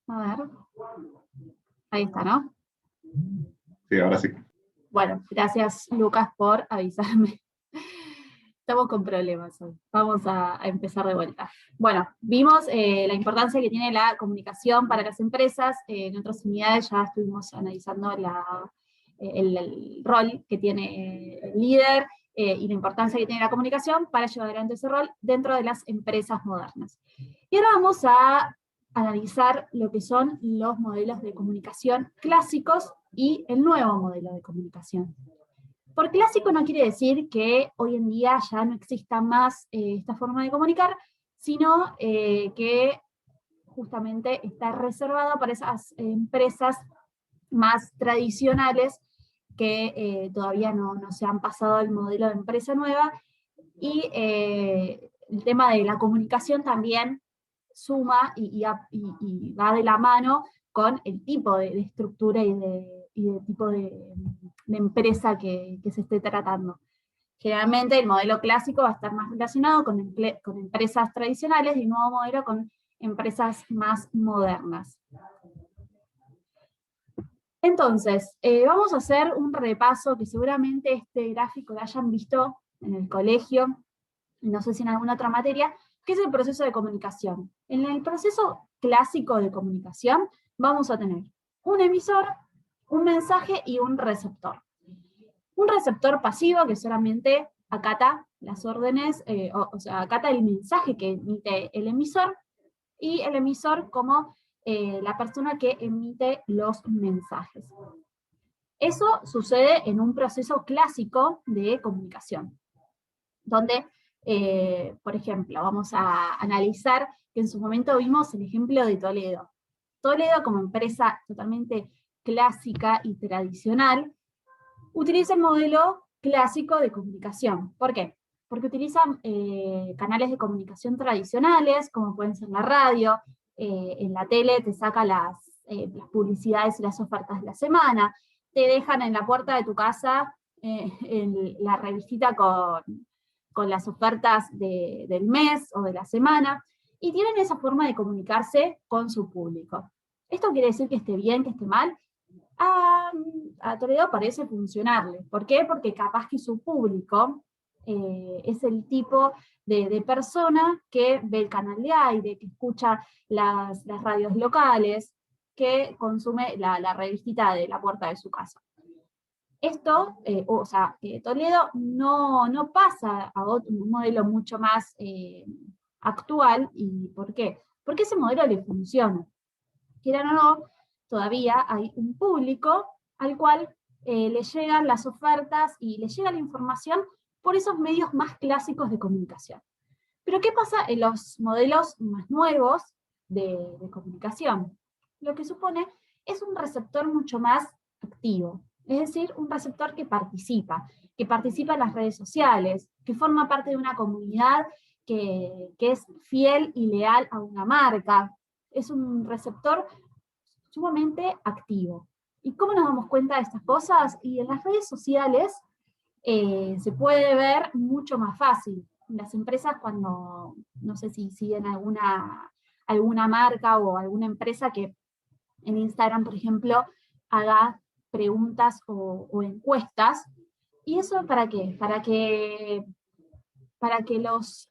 A ver. Ahí está, ¿no? Sí, ahora sí. Bueno, gracias Lucas por avisarme. Estamos con problemas hoy. Vamos a empezar de vuelta. Bueno, vimos la importancia que tiene la comunicación para las empresas. En otras unidades ya estuvimos analizando el rol que tiene el líder y la importancia que tiene la comunicación para llevar adelante ese rol dentro de las empresas modernas. Y ahora vamos a analizar lo que son los modelos de comunicación clásicos y el nuevo modelo de comunicación. Por clásico no quiere decir que hoy en día ya no exista más esta forma de comunicar, sino que justamente está reservado para esas empresas más tradicionales que todavía no se han pasado al modelo de empresa nueva, y el tema de la comunicación también suma y va de la mano con el tipo de estructura y de tipo de empresa que se esté tratando. Generalmente el modelo clásico va a estar más relacionado con empresas tradicionales y el nuevo modelo con empresas más modernas. Entonces, vamos a hacer un repaso que seguramente este gráfico lo hayan visto en el colegio, no sé si en alguna otra materia, que es el proceso de comunicación. En el proceso clásico de comunicación vamos a tener un emisor, un mensaje y un receptor. Un receptor pasivo que solamente acata las órdenes, o sea, acata el mensaje que emite el emisor, y el emisor como la persona que emite los mensajes. Eso sucede en un proceso clásico de comunicación, donde, por ejemplo, vamos a analizar que en su momento vimos el ejemplo de Toledo. Toledo, como empresa totalmente clásica y tradicional, utiliza el modelo clásico de comunicación. ¿Por qué? Porque utilizan canales de comunicación tradicionales, como pueden ser la radio, en la tele te saca las publicidades y las ofertas de la semana, te dejan en la puerta de tu casa la revistita con las ofertas del mes o de la semana, y tienen esa forma de comunicarse con su público. ¿Esto quiere decir que esté bien, que esté mal? A Toledo parece funcionarle. ¿Por qué? Porque capaz que su público es el tipo de persona que ve el canal de aire, que escucha las radios locales, que consume la revistita de la puerta de su casa. Esto, o sea, Toledo no pasa a un modelo mucho más actual. ¿Y por qué? Porque ese modelo le funciona. Quieran o no, todavía hay un público al cual le llegan las ofertas y le llega la información por esos medios más clásicos de comunicación. Pero ¿qué pasa en los modelos más nuevos de comunicación? Lo que supone es un receptor mucho más activo, es decir, un receptor que participa en las redes sociales, que forma parte de una comunidad que es fiel y leal a una marca. Es un receptor sumamente activo. ¿Y cómo nos damos cuenta de estas cosas? Y en las redes sociales se puede ver mucho más fácil. Las empresas, cuando, no sé si siguen alguna marca o alguna empresa que en Instagram, por ejemplo, haga preguntas o encuestas. ¿Y eso para qué? Para que los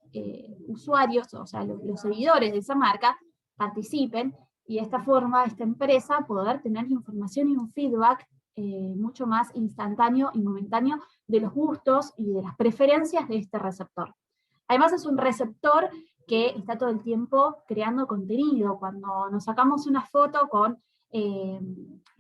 usuarios, o sea, los seguidores de esa marca, participen, y de esta forma esta empresa poder tener información y un feedback mucho más instantáneo y momentáneo de los gustos y de las preferencias de este receptor. Además es un receptor que está todo el tiempo creando contenido. Cuando nos sacamos una foto o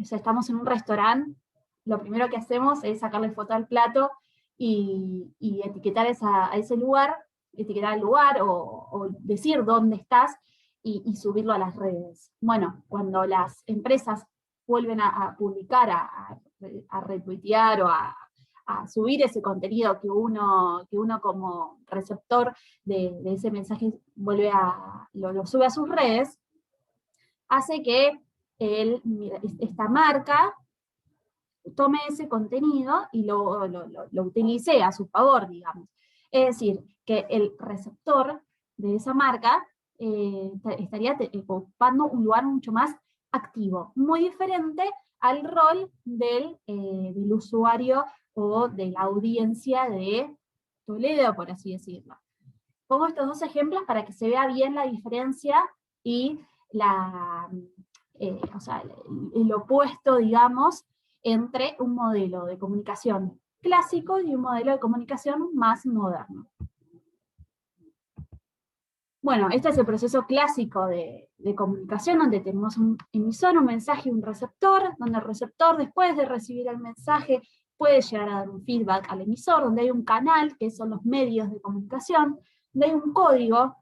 sea, estamos en un restaurante, lo primero que hacemos es sacarle foto al plato y etiquetar a ese lugar, etiquetar al lugar o decir dónde estás y subirlo a las redes. Bueno, cuando las empresas vuelven a publicar, a retuitear o a subir ese contenido que uno como receptor de ese mensaje lo sube a sus redes, hace que esta marca tome ese contenido y lo utilice a su favor, digamos. Es decir, que el receptor de esa marca estaría ocupando un lugar mucho más activo, muy diferente al rol del usuario o de la audiencia de Toledo, por así decirlo. Pongo estos dos ejemplos para que se vea bien la diferencia y o sea, el opuesto, digamos, entre un modelo de comunicación clásico y un modelo de comunicación más moderno. Bueno, este es el proceso clásico de comunicación, donde tenemos un emisor, un mensaje y un receptor, donde el receptor, después de recibir el mensaje, puede llegar a dar un feedback al emisor, donde hay un canal, que son los medios de comunicación, donde hay un código,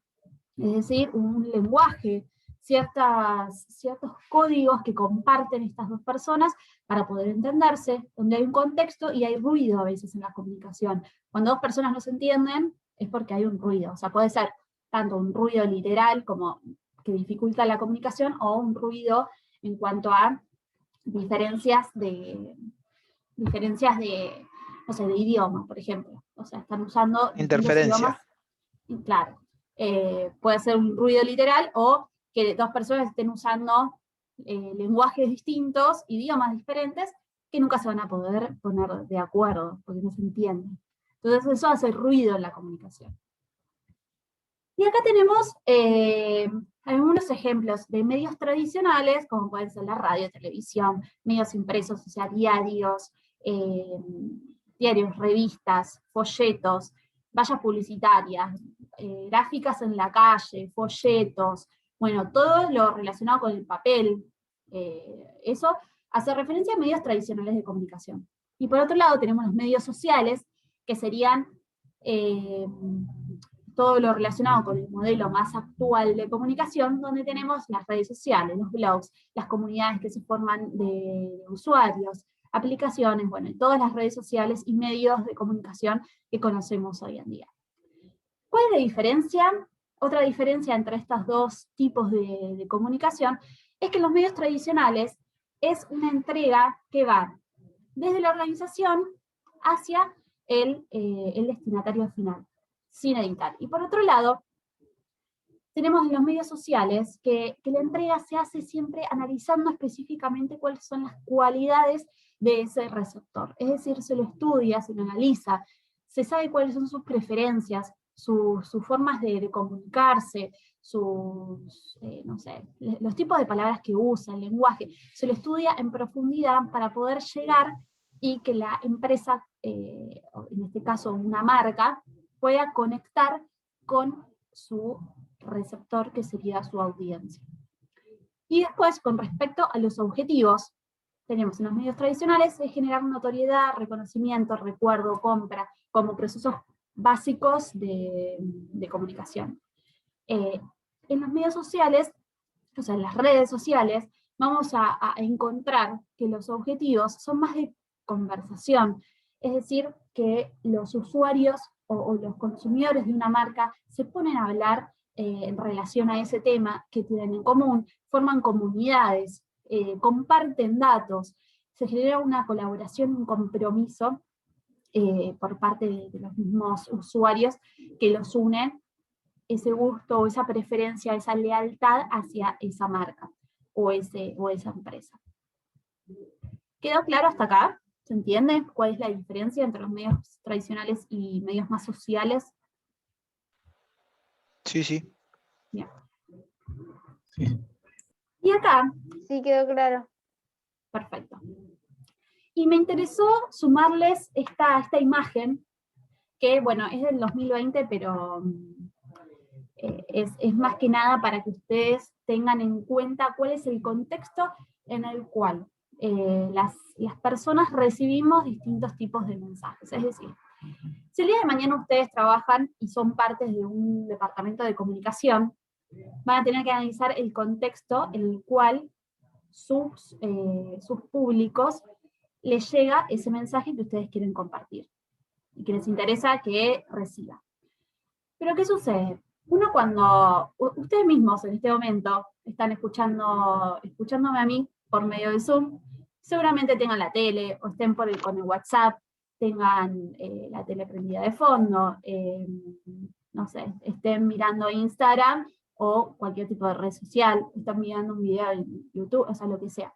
es decir, un lenguaje, ciertos códigos que comparten estas dos personas para poder entenderse, donde hay un contexto y hay ruido a veces en la comunicación. Cuando dos personas no se entienden, es porque hay un ruido, o sea, puede ser tanto un ruido literal como que dificulta la comunicación, o un ruido en cuanto a diferencias de no sé, de idioma, por ejemplo. O sea, están usando distintos idiomas. Interferencia. Claro. Puede ser un ruido literal, o que dos personas estén usando lenguajes distintos, idiomas diferentes, que nunca se van a poder poner de acuerdo, porque no se entienden. Entonces eso hace ruido en la comunicación. Y acá tenemos algunos ejemplos de medios tradicionales, como pueden ser la radio, televisión, medios impresos, o sea, diarios, revistas, folletos, vallas publicitarias, gráficas en la calle, folletos, bueno, todo lo relacionado con el papel. Eso hace referencia a medios tradicionales de comunicación. Y por otro lado tenemos los medios sociales, que serían todo lo relacionado con el modelo más actual de comunicación, donde tenemos las redes sociales, los blogs, las comunidades que se forman de usuarios, aplicaciones, bueno, todas las redes sociales y medios de comunicación que conocemos hoy en día. ¿Cuál es la diferencia? Otra diferencia entre estos dos tipos de comunicación es que los medios tradicionales es una entrega que va desde la organización hacia el destinatario final, sin editar. Y por otro lado, tenemos los medios sociales que la entrega se hace siempre analizando específicamente cuáles son las cualidades de ese receptor. Es decir, se lo estudia, se lo analiza, se sabe cuáles son sus preferencias, sus formas de comunicarse, no sé, los tipos de palabras que usa, el lenguaje. Se lo estudia en profundidad para poder llegar y que la empresa, en este caso una marca, pueda conectar con su receptor, que sería su audiencia. Y después, con respecto a los objetivos, tenemos en los medios tradicionales es generar notoriedad, reconocimiento, recuerdo, compra, como procesos básicos de comunicación. En los medios sociales, o sea, en las redes sociales, vamos a encontrar que los objetivos son más de conversación, es decir, que los usuarios o los consumidores de una marca se ponen a hablar en relación a ese tema que tienen en común, forman comunidades, comparten datos, se genera una colaboración, un compromiso por parte de los mismos usuarios que los unen, ese gusto o esa preferencia, esa lealtad hacia esa marca o esa empresa. ¿Quedó claro hasta acá? ¿Se entiende cuál es la diferencia entre los medios tradicionales y medios más sociales? Sí, sí. Bien. Sí. Y acá... Sí, quedó claro. Perfecto. Y me interesó sumarles esta imagen, que bueno, es del 2020, pero es más que nada para que ustedes tengan en cuenta cuál es el contexto en el cual las personas recibimos distintos tipos de mensajes. Es decir, si el día de mañana ustedes trabajan y son parte de un departamento de comunicación, van a tener que analizar el contexto en el cual sus públicos les llega ese mensaje que ustedes quieren compartir y que les interesa que reciba. Pero ¿qué sucede? Uno, cuando ustedes mismos en este momento están escuchándome a mí por medio de Zoom, seguramente tengan la tele, o estén con el WhatsApp, tengan la tele prendida de fondo, no sé, estén mirando Instagram o cualquier tipo de red social, están mirando un video en YouTube, o sea, lo que sea.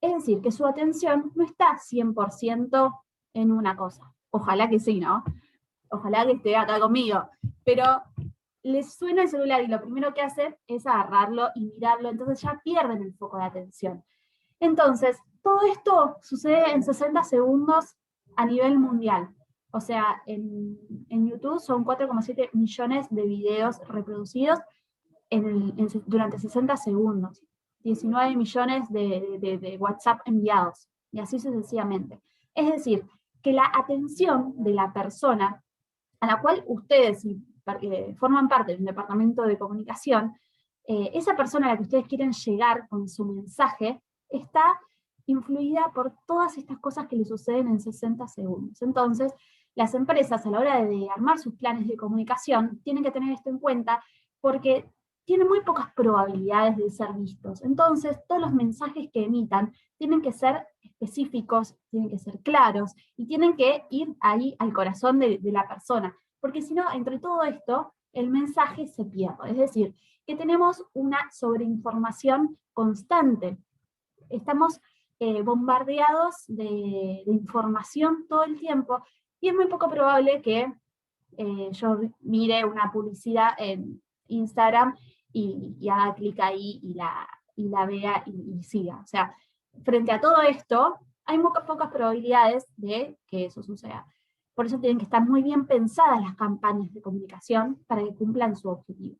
Es decir, que su atención no está 100% en una cosa. Ojalá que sí, ¿no? Ojalá que esté acá conmigo. Pero les suena el celular y lo primero que hacen es agarrarlo y mirarlo, entonces ya pierden el foco de atención. Entonces, todo esto sucede en 60 segundos a nivel mundial. O sea, en YouTube son 4,7 millones de videos reproducidos durante 60 segundos. 19 millones de WhatsApp enviados, y así sucesivamente. Es decir, que la atención de la persona a la cual ustedes forman parte de un departamento de comunicación, esa persona a la que ustedes quieren llegar con su mensaje, está influida por todas estas cosas que le suceden en 60 segundos. Entonces, las empresas a la hora de armar sus planes de comunicación tienen que tener esto en cuenta porque tienen muy pocas probabilidades de ser vistos. Entonces, todos los mensajes que emitan tienen que ser específicos, tienen que ser claros, y tienen que ir ahí al corazón de la persona, porque si no, entre todo esto, el mensaje se pierde. Es decir, que tenemos una sobreinformación constante. Estamos bombardeados de información todo el tiempo, y es muy poco probable que yo mire una publicidad en Instagram y haga clic ahí y la vea y siga. O sea, frente a todo esto, hay muy pocas probabilidades de que eso suceda. Por eso tienen que estar muy bien pensadas las campañas de comunicación para que cumplan su objetivo.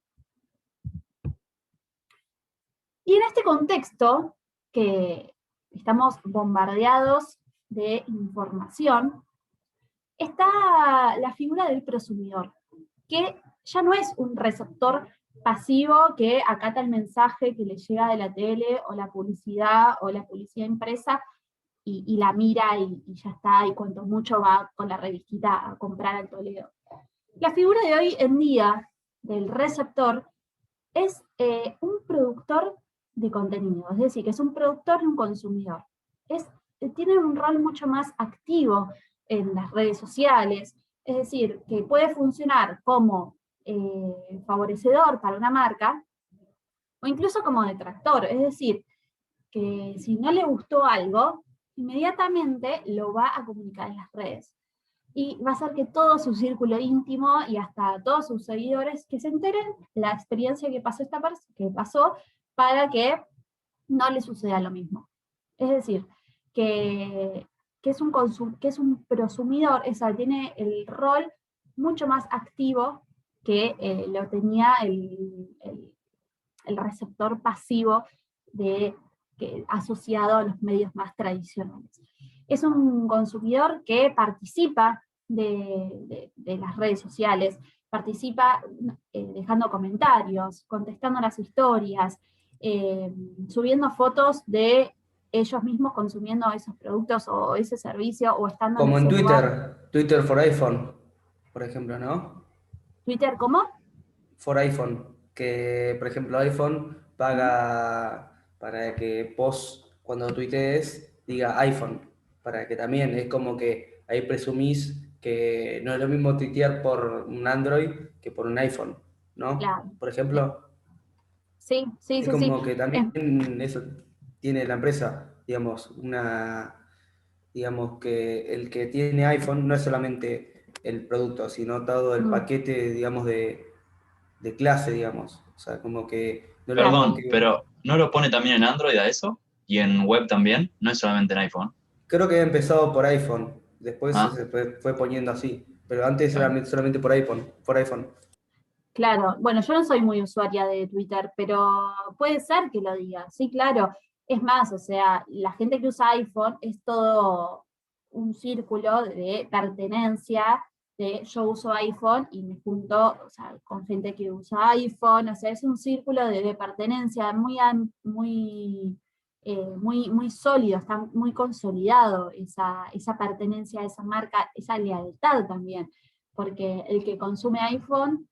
Y en este contexto, que estamos bombardeados de información, está la figura del prosumidor, que ya no es un receptor pasivo que acata el mensaje que le llega de la tele o la publicidad impresa y la mira y ya está, y cuanto mucho va con la revistita a comprar al Toledo. La figura de hoy en día del receptor es un productor de contenido, es decir, que es un productor y un consumidor. Tiene un rol mucho más activo en las redes sociales, es decir, que puede funcionar como favorecedor para una marca, o incluso como detractor, es decir, que si no le gustó algo, inmediatamente lo va a comunicar en las redes. Y va a hacer que todo su círculo íntimo y hasta todos sus seguidores que se enteren la experiencia que pasó para que no le suceda lo mismo. Es decir, que es un prosumidor, tiene el rol mucho más activo que lo tenía el receptor pasivo asociado a los medios más tradicionales. Es un consumidor que participa de las redes sociales, participa dejando comentarios, contestando las historias, subiendo fotos de ellos mismos consumiendo esos productos o ese servicio o estando Como en en ese lugar. Twitter for iPhone, por ejemplo, ¿no? ¿Twitter cómo? For iPhone, que por ejemplo iPhone paga para que vos cuando tuitees diga iPhone, para que también es como que ahí presumís que no es lo mismo tuitear por un Android que por un iPhone, ¿no? Claro. Por ejemplo, Sí, sí, es sí, sí. como que también eso tiene la empresa, digamos, digamos que el que tiene iPhone no es solamente el producto, sino todo el paquete, digamos, de clase, digamos. O sea, como que no es lo mismo Claro. Perdón, que... pero ¿no lo pone también en Android a eso? ¿Y en web también? ¿No es solamente en iPhone? Creo que he empezado por iPhone, después Ah, se fue poniendo así, pero antes está era bien. solamente por iPhone, por iPhone. Claro, bueno, yo no soy muy usuaria de Twitter, pero puede ser que lo diga, sí, claro. Es más, o sea, la gente que usa iPhone es todo un círculo de pertenencia, de yo uso iPhone y me junto, o sea, con gente que usa iPhone, o sea, es un círculo de pertenencia muy sólido, está muy consolidado esa pertenencia a esa marca, esa lealtad también, porque el que consume iPhone,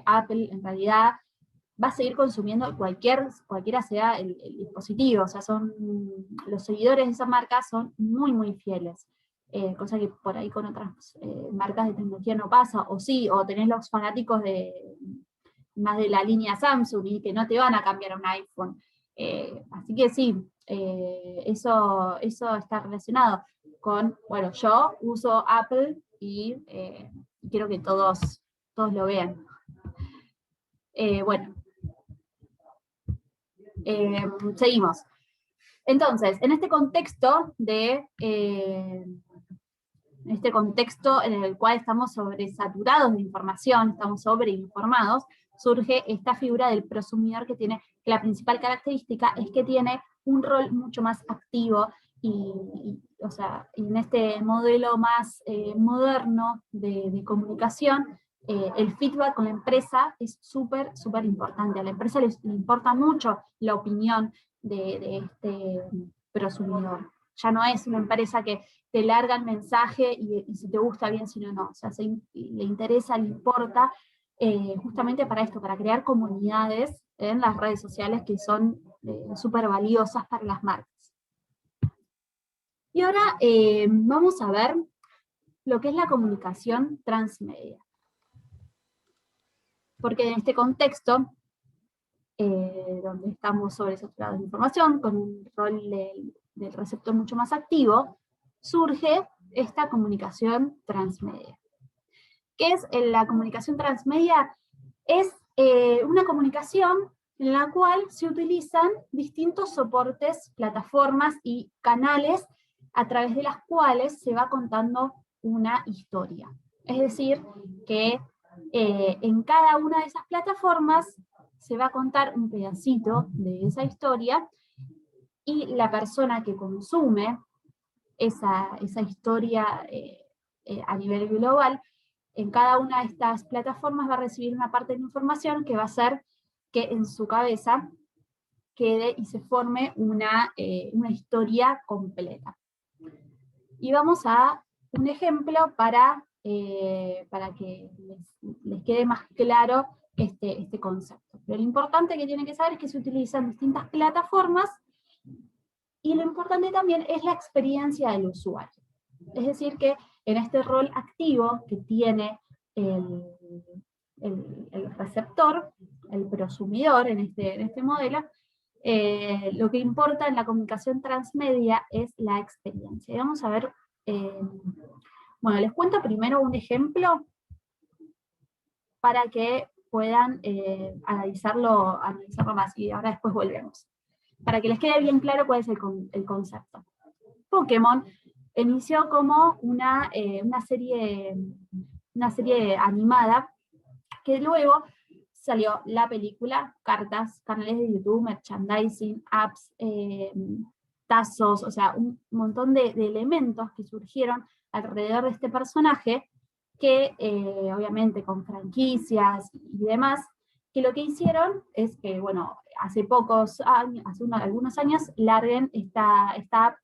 Apple en realidad va a seguir consumiendo cualquiera sea el dispositivo, o sea, los seguidores de esa marca son muy fieles, cosa que por ahí con otras marcas de tecnología no pasa, o sí, o tenés los fanáticos más de la línea Samsung y que no te van a cambiar a un iPhone. Así que sí, eso está relacionado con, bueno, yo uso Apple y quiero que todos lo vean. Bueno, seguimos. Entonces, en este contexto en el cual estamos sobresaturados de información, estamos sobreinformados, surge esta figura del prosumidor que la principal característica es que tiene un rol mucho más activo o sea, en este modelo más moderno de comunicación, el feedback con la empresa es súper importante. A la empresa le importa mucho la opinión de este prosumidor. Ya no es una empresa que te larga el mensaje y si te gusta bien, si no, no. O sea, le interesa, le importa, justamente para esto, para crear comunidades en las redes sociales que son súper valiosas para las marcas. Y ahora vamos a ver lo que es la comunicación transmedia. Porque en este contexto, donde estamos sobresaturados de información, con un rol del receptor mucho más activo, surge esta comunicación transmedia. ¿Qué es la comunicación transmedia? Es una comunicación en la cual se utilizan distintos soportes, plataformas y canales a través de las cuales se va contando una historia. Es decir, que en cada una de esas plataformas se va a contar un pedacito de esa historia y la persona que consume esa historia a nivel global, en cada una de estas plataformas va a recibir una parte de la información que va a hacer que en su cabeza quede y se forme una historia completa. Y vamos a un ejemplo para que les quede más claro este concepto. Pero lo importante que tienen que saber es que se utilizan distintas plataformas y lo importante también es la experiencia del usuario. Es decir, que en este rol activo que tiene el receptor, el prosumidor en este modelo, lo que importa en la comunicación transmedia es la experiencia. Y vamos a ver, bueno, les cuento primero un ejemplo para que puedan analizarlo más, y ahora después volvemos. Para que les quede bien claro cuál es el concepto. Pokémon inició como una serie animada, que luego salió la película, cartas, canales de YouTube, merchandising, apps, tazos, o sea, un montón de elementos que surgieron alrededor de este personaje, que obviamente con franquicias y demás, que lo que hicieron es que, bueno, hace algunos años, larguen esta app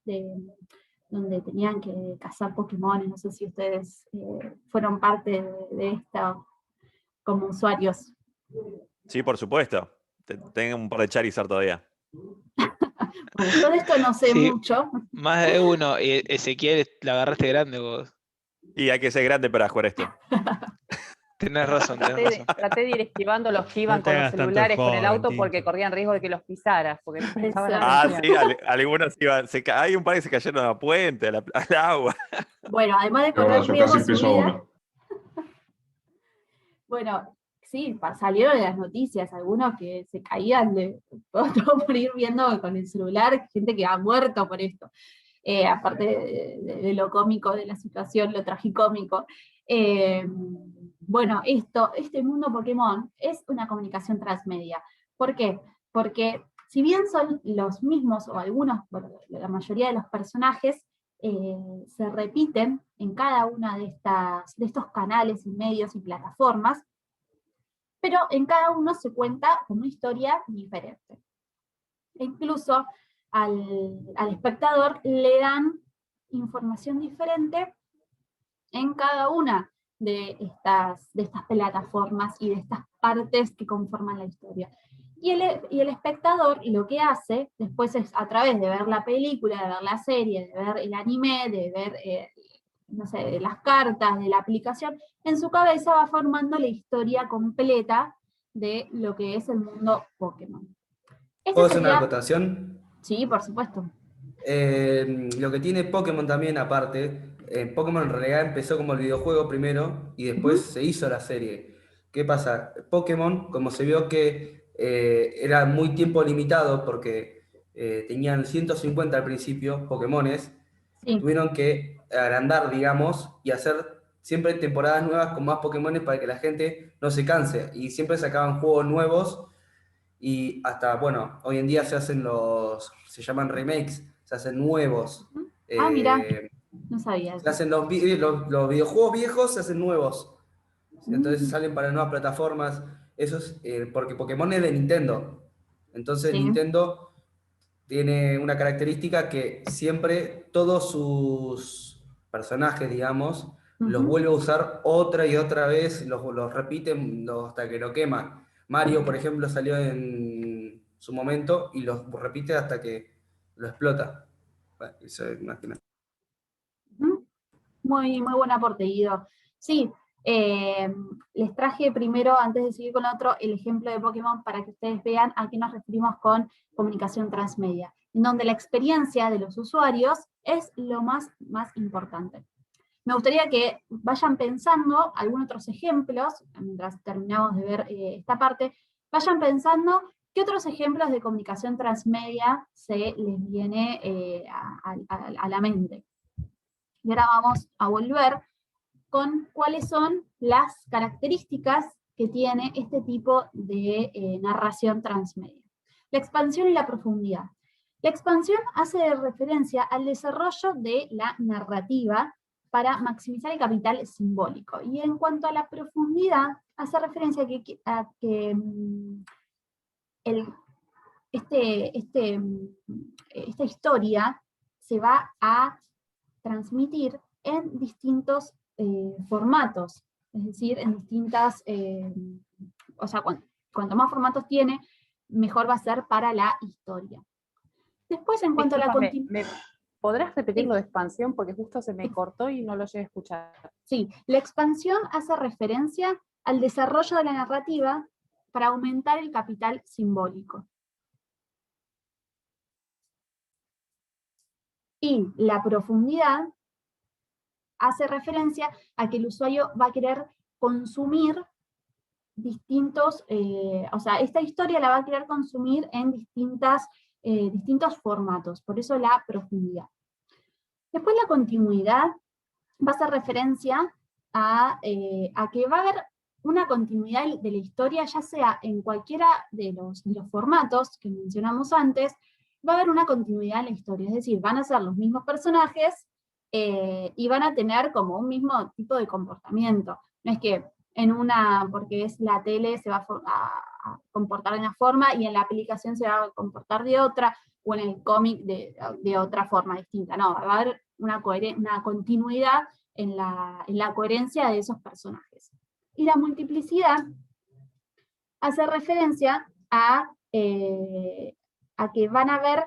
donde tenían que cazar Pokémon. No sé si ustedes fueron parte de esto como usuarios. Sí, por supuesto. Tengo un par de Charizard todavía. Bueno, yo de esto no sé Sí, mucho. más de uno. Y Ezequiel, la agarraste grande vos. Y hay que ser grande para jugar esto. Tenés razón, tenés razón. Traté de ir esquivando los que iban No te con los hagas tanto el celulares, con el joven, auto, Tincho. porque corrían riesgo de que los pisaras, porque no prestaban Eso. Ah, atención. sí, algunos iban. Hay un par que se cayeron a la puente, al agua. Bueno, además de Es verdad, correr yo riesgo casi su piso vida, uno. bueno, sí, salieron en las noticias algunos que se caían todo por ir viendo con el celular, gente que ha muerto por esto. Aparte de lo cómico de la situación, lo tragicómico. Bueno, este mundo Pokémon es una comunicación transmedia. ¿Por qué? Porque si bien son los mismos, o algunos, bueno, la mayoría de los personajes, se repiten en cada una de estos canales y medios y plataformas, pero en cada uno se cuenta con una historia diferente. E incluso al espectador le dan información diferente en cada una de estas plataformas y de estas partes que conforman la historia. Y el espectador lo que hace después es, a través de ver la película, de ver la serie, de ver el anime, de ver no sé, de las cartas, de la aplicación, en su cabeza va formando la historia completa de lo que es el mundo Pokémon. Ese ¿Puedo hacer una sería- acotación? Sí, por supuesto. Lo que tiene Pokémon también, aparte, Pokémon en realidad empezó como el videojuego primero y después Ujú. se hizo la serie. ¿Qué pasa? Pokémon, como se vio que era muy tiempo limitado porque tenían 150 al principio Pokémones, Sí. tuvieron que agrandar, digamos, y hacer siempre temporadas nuevas con más Pokémones para que la gente no se canse. Y siempre sacaban juegos nuevos y hasta, bueno, hoy en día se llaman remakes, se hacen nuevos. Ujú. Ah, mira, Eh, no sabía Se eso. hacen los videojuegos viejos, se hacen nuevos. Entonces Mm, salen para nuevas plataformas. Eso es porque Pokémon es de Nintendo. Entonces sí. Nintendo tiene una característica que siempre todos sus personajes, digamos, los Ujú. vuelve a usar otra y otra vez, los repiten hasta que lo quema. Mario, por ejemplo, salió en su momento y los repite hasta que lo explota. Bueno, eso es más que nada. Ujú. Muy buen aporte, Guido. Sí, les traje primero, antes de seguir con otro, el ejemplo de Pokémon para que ustedes vean a qué nos referimos con comunicación transmedia, en donde la experiencia de los usuarios es lo más importante. Me gustaría que vayan pensando algunos otros ejemplos, mientras terminamos de ver esta parte, vayan pensando qué otros ejemplos de comunicación transmedia se les viene a la mente. Y ahora vamos a volver con cuáles son las características que tiene este tipo de narración transmedia. La expansión y la profundidad. La expansión hace referencia al desarrollo de la narrativa para maximizar el capital simbólico. Y en cuanto a la profundidad, hace referencia a que esta historia se va a transmitir en distintos formatos, es decir, en distintas, o sea, cuanto más formatos tiene, mejor va a ser para la historia. Después, en cuanto a la Discúlpame, continuidad, ¿podrás repetir sí, lo de expansión? Porque justo se me cortó y no lo llegué a escuchar. sí, la expansión hace referencia al desarrollo de la narrativa para aumentar el capital simbólico. Y la profundidad hace referencia a que el usuario va a querer consumir distintos, o sea, esta historia la va a querer consumir en distintos formatos, por eso la profundidad. Después la continuidad va a hacer referencia a que va a haber una continuidad de la historia, ya sea en cualquiera de los formatos que mencionamos antes, va a haber una continuidad en la historia, es decir, van a ser los mismos personajes y van a tener como un mismo tipo de comportamiento. No es que porque es la tele, se va a comportar de una forma y en la aplicación se va a comportar de otra, o en el cómic de otra forma distinta. No, va a haber una continuidad en la coherencia de esos personajes. Y la multiplicidad hace referencia a que van a ver,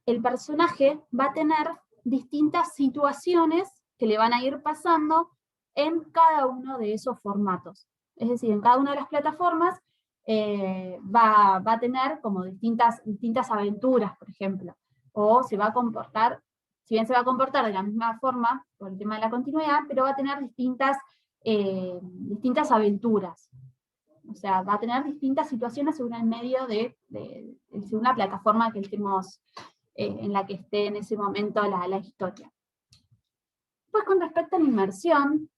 el personaje va a tener distintas situaciones que le van a ir pasando en cada uno de esos formatos. Es decir, en cada una de las plataformas va a tener como distintas aventuras, por ejemplo. O se va a comportar, si bien se va a comportar de la misma forma, por el tema de la continuidad, pero va a tener distintas aventuras. O sea, va a tener distintas situaciones según el medio según la plataforma que estemos, en la que esté en ese momento la historia. Pues con respecto a la inmersión,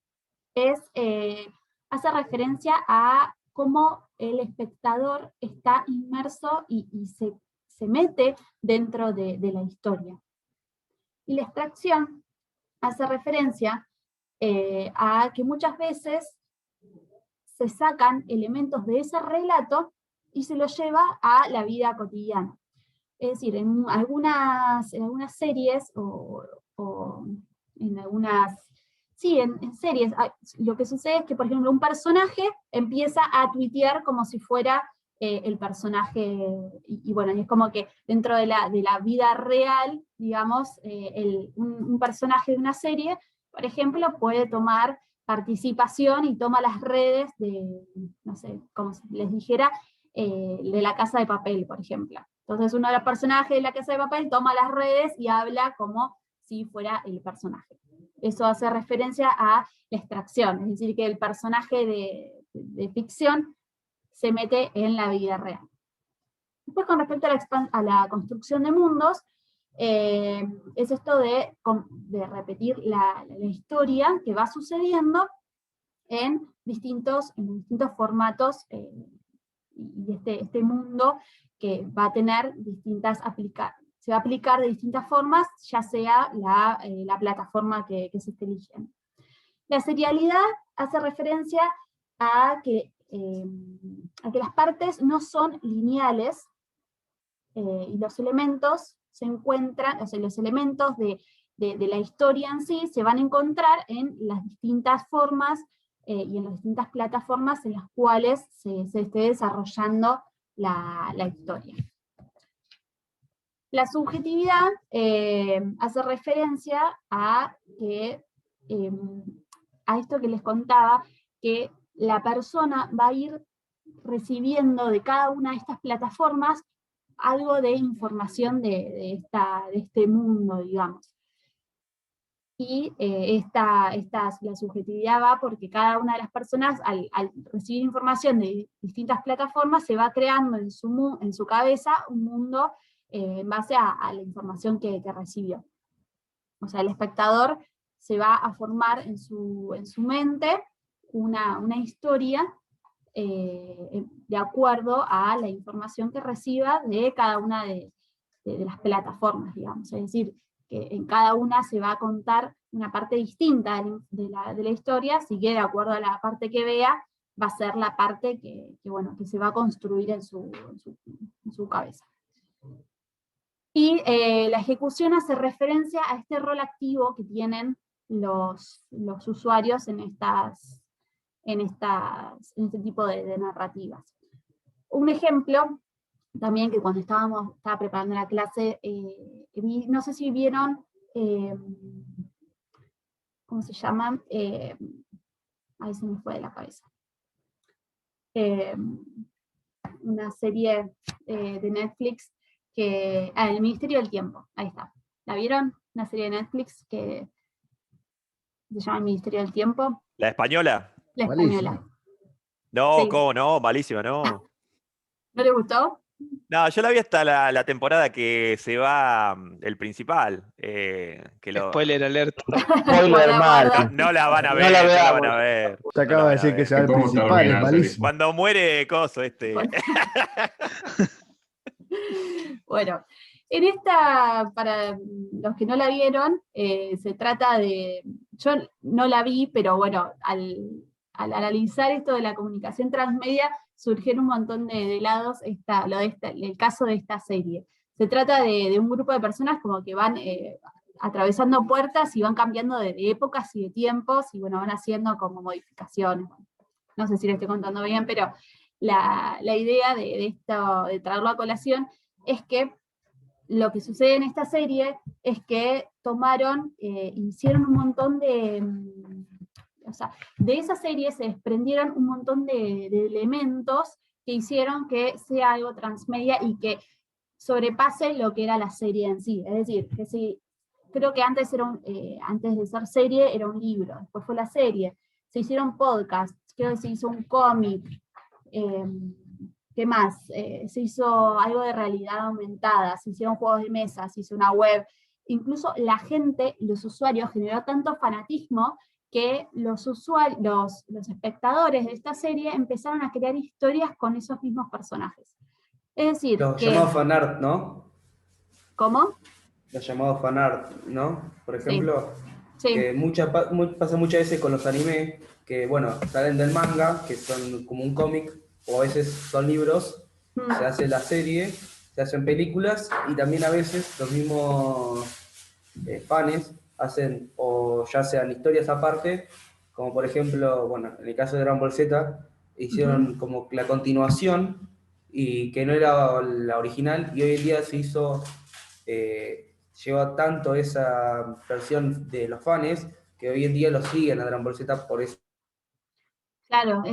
hace referencia a cómo el espectador está inmerso y se mete dentro de la historia. Y la extracción hace referencia a que muchas veces se sacan elementos de ese relato y se los lleva a la vida cotidiana. Es decir, en algunas series o en algunas... Sí, en series, lo que sucede es que, por ejemplo, un personaje empieza a tuitear como si fuera el personaje, y bueno, y es como que dentro de la vida real, digamos, un personaje de una serie, por ejemplo, puede tomar participación y toma las redes de, no sé, como si les dijera, de La Casa de Papel, por ejemplo. Entonces uno de los personajes de La Casa de Papel toma las redes y habla como si fuera el personaje. Eso hace referencia a la extracción, es decir, que el personaje de ficción se mete en la vida real. Después, con respecto a la construcción de mundos, es esto de repetir la historia que va sucediendo en distintos formatos, y este mundo que va a tener se va a aplicar de distintas formas, ya sea la plataforma que se esté eligiendo. La serialidad hace referencia a que las partes no son lineales, y los elementos se encuentran, o sea, los elementos de la historia en sí se van a encontrar en las distintas formas y en las distintas plataformas en las cuales se esté desarrollando la historia. La subjetividad hace referencia a esto que les contaba, que la persona va a ir recibiendo de cada una de estas plataformas algo de información de este mundo, digamos. Y la subjetividad va porque cada una de las personas, al recibir información de distintas plataformas, se va creando en su cabeza un mundo en base a la información que recibió. O sea, el espectador se va a formar en su mente una historia de acuerdo a la información que reciba de cada una de las plataformas, digamos. Es decir, que en cada una se va a contar una parte distinta de la historia, así que de acuerdo a la parte que vea, va a ser la parte que se va a construir en su cabeza. Y la ejecución hace referencia a este rol activo que tienen los usuarios en este tipo de narrativas. Un ejemplo, también que cuando estaba preparando la clase, no sé si vieron, ¿cómo se llama? Ahí se me fue de la cabeza. Una serie de Netflix El Ministerio del Tiempo, ahí está. ¿La vieron? Una serie de Netflix que se llama El Ministerio del Tiempo. ¿La española? La española. No, Sí. ¿cómo no? Malísima, no. ¿No le gustó? No, yo la vi hasta la temporada que se va el principal. Spoiler alert. Spoiler mal. No la van a ver, No la no la veamos. van a ver. Se acaba de decir que se va el ¿Cómo principal, termina es la serie? malísimo. Cuando muere Coso, Bueno, para los que no la vieron, se trata de, yo no la vi, pero bueno, al analizar esto de la comunicación transmedia, surgieron un montón de lados el caso de esta serie. Se trata de un grupo de personas como que van atravesando puertas y van cambiando de épocas y de tiempos, y bueno, van haciendo como modificaciones. No sé si lo estoy contando bien, pero la idea de traerlo a colación es que lo que sucede en esta serie es que hicieron un montón de esa serie se desprendieron un montón de elementos que hicieron que sea algo transmedia y que sobrepase lo que era la serie en sí. Es decir, que sí, creo que antes de ser serie era un libro, después fue la serie, se hicieron podcasts, creo que se hizo un cómic, ¿qué más? Se hizo algo de realidad aumentada, se hicieron juegos de mesa, se hizo una web. Incluso los usuarios, generó tanto fanatismo que los espectadores de esta serie empezaron a crear historias con esos mismos personajes. Es decir, Los llamados fanart, ¿no? ¿Cómo? Los llamados fanart, ¿no? Por ejemplo, Sí. que pasa muchas veces con los animes, que bueno, salen del manga, que son como un cómic, o a veces son libros, se hace la serie, se hacen películas, y también a veces los mismos fans hacen, o ya sean historias aparte, como por ejemplo, bueno, en el caso de Dragon Ball Z, hicieron como la continuación, y que no era la original, y hoy en día se hizo, lleva tanto esa versión de los fans, que hoy en día lo siguen a Dragon Ball Z por eso. Claro,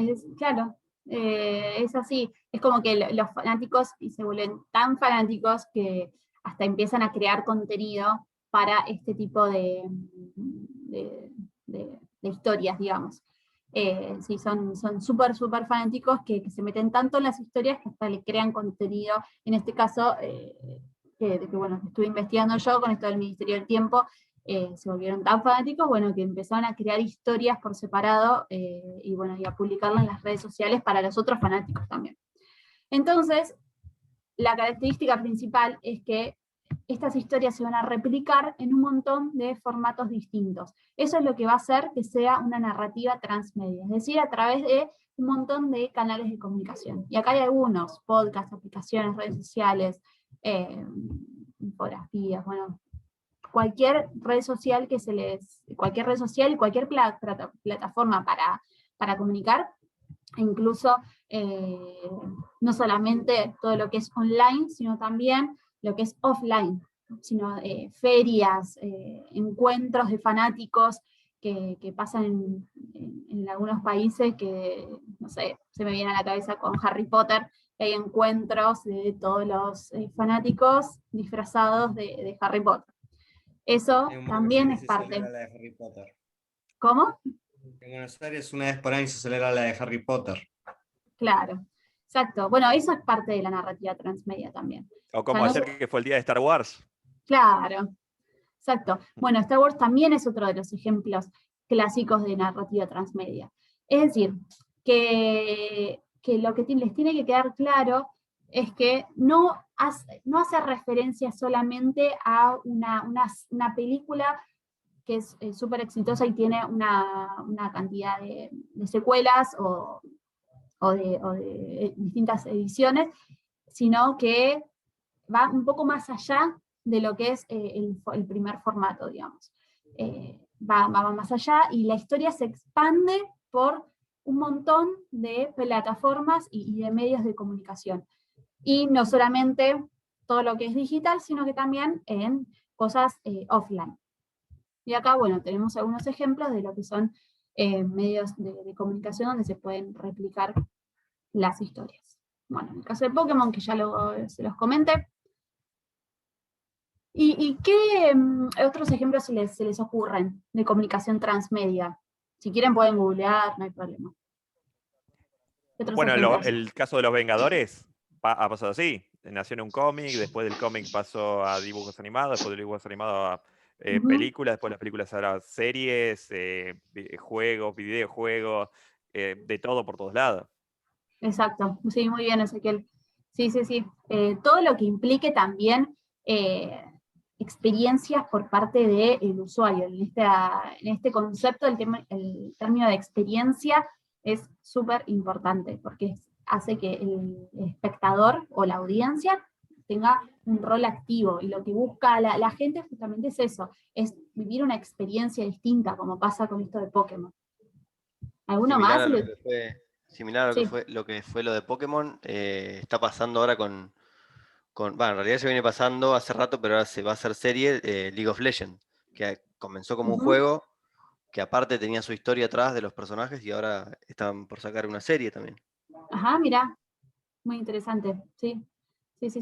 es así. Es como que los fanáticos y se vuelven tan fanáticos que hasta empiezan a crear contenido para este tipo de historias, digamos. Sí, son súper fanáticos que se meten tanto en las historias que hasta le crean contenido. En este caso, bueno, estuve investigando yo con esto del Ministerio del Tiempo, se volvieron tan fanáticos, bueno, que empezaron a crear historias por separado, y bueno, y a publicarlas en las redes sociales para los otros fanáticos también. Entonces, la característica principal es que estas historias se van a replicar en un montón de formatos distintos. Eso es lo que va a hacer que sea una narrativa transmedia, es decir, a través de un montón de canales de comunicación. Y acá hay algunos, podcasts, aplicaciones, redes sociales, infografías, bueno, cualquier red social cualquier red social y cualquier plataforma para comunicar, incluso no solamente todo lo que es online, sino también lo que es offline, sino ferias, encuentros de fanáticos que pasan en algunos países que, no sé, se me viene a la cabeza con Harry Potter, hay encuentros de todos los fanáticos disfrazados de Harry Potter. Eso también es parte. La de Harry Potter. ¿Cómo? En Buenos Aires una vez por año se celebra la de Harry Potter. Claro, exacto. Bueno, eso es parte de la narrativa transmedia también. O como O sea, ayer que fue el día de Star Wars. Claro, exacto. Bueno, Star Wars también es otro de los ejemplos clásicos de narrativa transmedia. Es decir, que lo que les tiene que quedar claro es que no hace referencia solamente a una película que es súper exitosa y tiene una cantidad de secuelas o de distintas ediciones, sino que va un poco más allá de lo que es el primer formato, digamos. Va más allá y la historia se expande por un montón de plataformas y de medios de comunicación. Y no solamente todo lo que es digital, sino que también en cosas offline. Y acá, bueno, tenemos algunos ejemplos de lo que son medios de comunicación donde se pueden replicar las historias. Bueno, en el caso de Pokémon, que ya se los comenté. ¿Y qué otros ejemplos se les ocurren de comunicación transmedia? Si quieren pueden googlear, no hay problema. Bueno, el caso de los Vengadores ha pasado así. Nació en un cómic, después del cómic pasó a dibujos animados, después de dibujos animados a películas, después de las películas ahora series, juegos, videojuegos, de todo por todos lados. Exacto, sí, muy bien, Ezequiel. Sí. Todo lo que implique también experiencias por parte del usuario. En este concepto, el término de experiencia es súper importante, porque hace que el espectador o la audiencia tenga un rol activo, y lo que busca la gente justamente es eso, es vivir una experiencia distinta, como pasa con esto de Pokémon. ¿Alguno más? Similar a lo que fue lo de Pokémon, está pasando ahora bueno, en realidad se viene pasando hace rato, pero ahora se va a hacer serie, League of Legends, que comenzó como un juego, que aparte tenía su historia atrás de los personajes, y ahora están por sacar una serie también. Ajá, mirá, muy interesante, sí.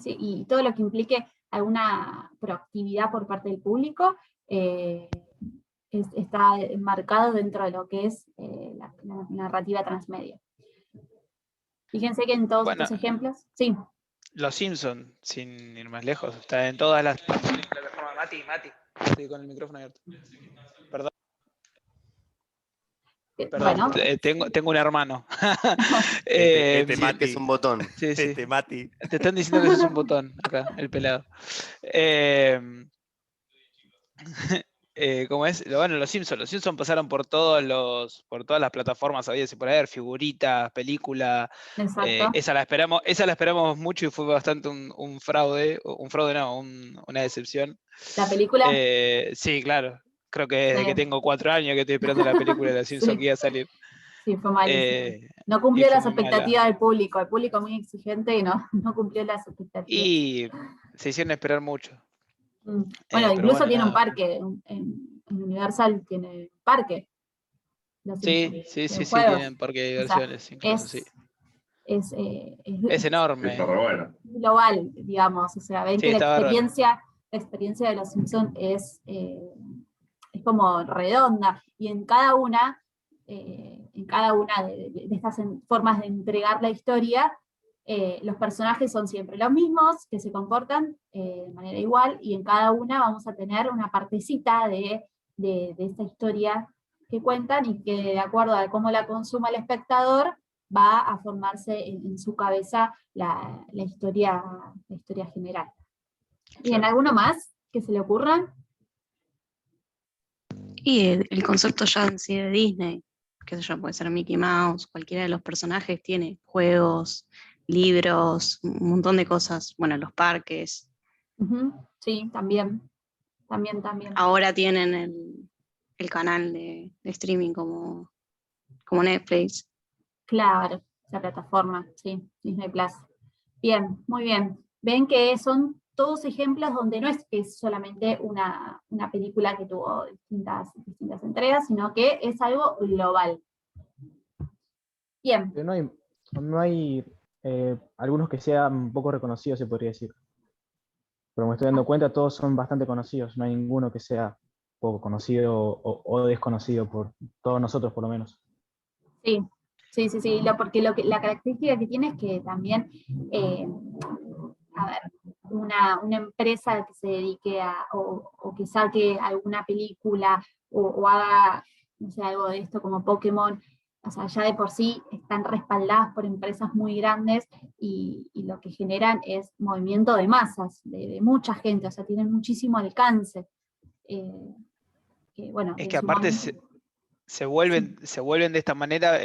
Y todo lo que implique alguna proactividad por parte del público está enmarcado dentro de lo que es la narrativa transmedia. Fíjense que en todos estos ejemplos, sí. Los Simpsons, sin ir más lejos, está en todas las plataformas. Mati, estoy con el micrófono abierto. Perdón. Bueno. Tengo un hermano. Mati es un botón. Sí. Mati. Te están diciendo que eso es un botón, acá, el pelado. ¿Cómo es? Bueno, los Simpsons pasaron por todas las plataformas habidas y por haber, figuritas, película. Esa la esperamos mucho y fue bastante un fraude. Una decepción. ¿La película? Sí, claro. Creo que desde que tengo 4 años que estoy esperando la película de los Simpsons que iba a salir. Sí, fue malísimo. No cumplió las expectativas del público. El público muy exigente y no cumplió las expectativas. Y se hicieron esperar mucho. Bueno, incluso tiene un parque Universal tiene parque. Sí, tienen parque de diversiones, o sea, incluso, sí. Es enorme. Está re bueno. Global, digamos, o sea, ven que la experiencia de los Simpsons es como redonda, y en cada una de estas formas de entregar la historia, los personajes son siempre los mismos, que se comportan de manera igual, y en cada una vamos a tener una partecita de esta historia que cuentan, y que de acuerdo a cómo la consuma el espectador, va a formarse en su cabeza la historia general. Bien, ¿alguno más que se le ocurra? Y el concepto ya en sí de Disney, qué sé yo, puede ser Mickey Mouse, cualquiera de los personajes tiene juegos, libros, un montón de cosas, bueno, los parques. Sí, también. Ahora tienen el canal de streaming como Netflix. Claro, esa plataforma, sí, Disney Plus. Bien, muy bien. Ven que son todos ejemplos donde no es solamente una película que tuvo distintas entregas, sino que es algo global. Bien. No hay algunos que sean poco reconocidos, se podría decir. Pero me estoy dando cuenta, todos son bastante conocidos. No hay ninguno que sea poco conocido o desconocido por todos nosotros, por lo menos. Sí. Porque la característica que tiene es que también, una empresa que se dedique o que saque alguna película o haga, no sé, algo de esto como Pokémon, o sea, ya de por sí están respaldadas por empresas muy grandes, y lo que generan es movimiento de masas, de mucha gente, o sea, tienen muchísimo alcance. Bueno, es que aparte se vuelven de esta manera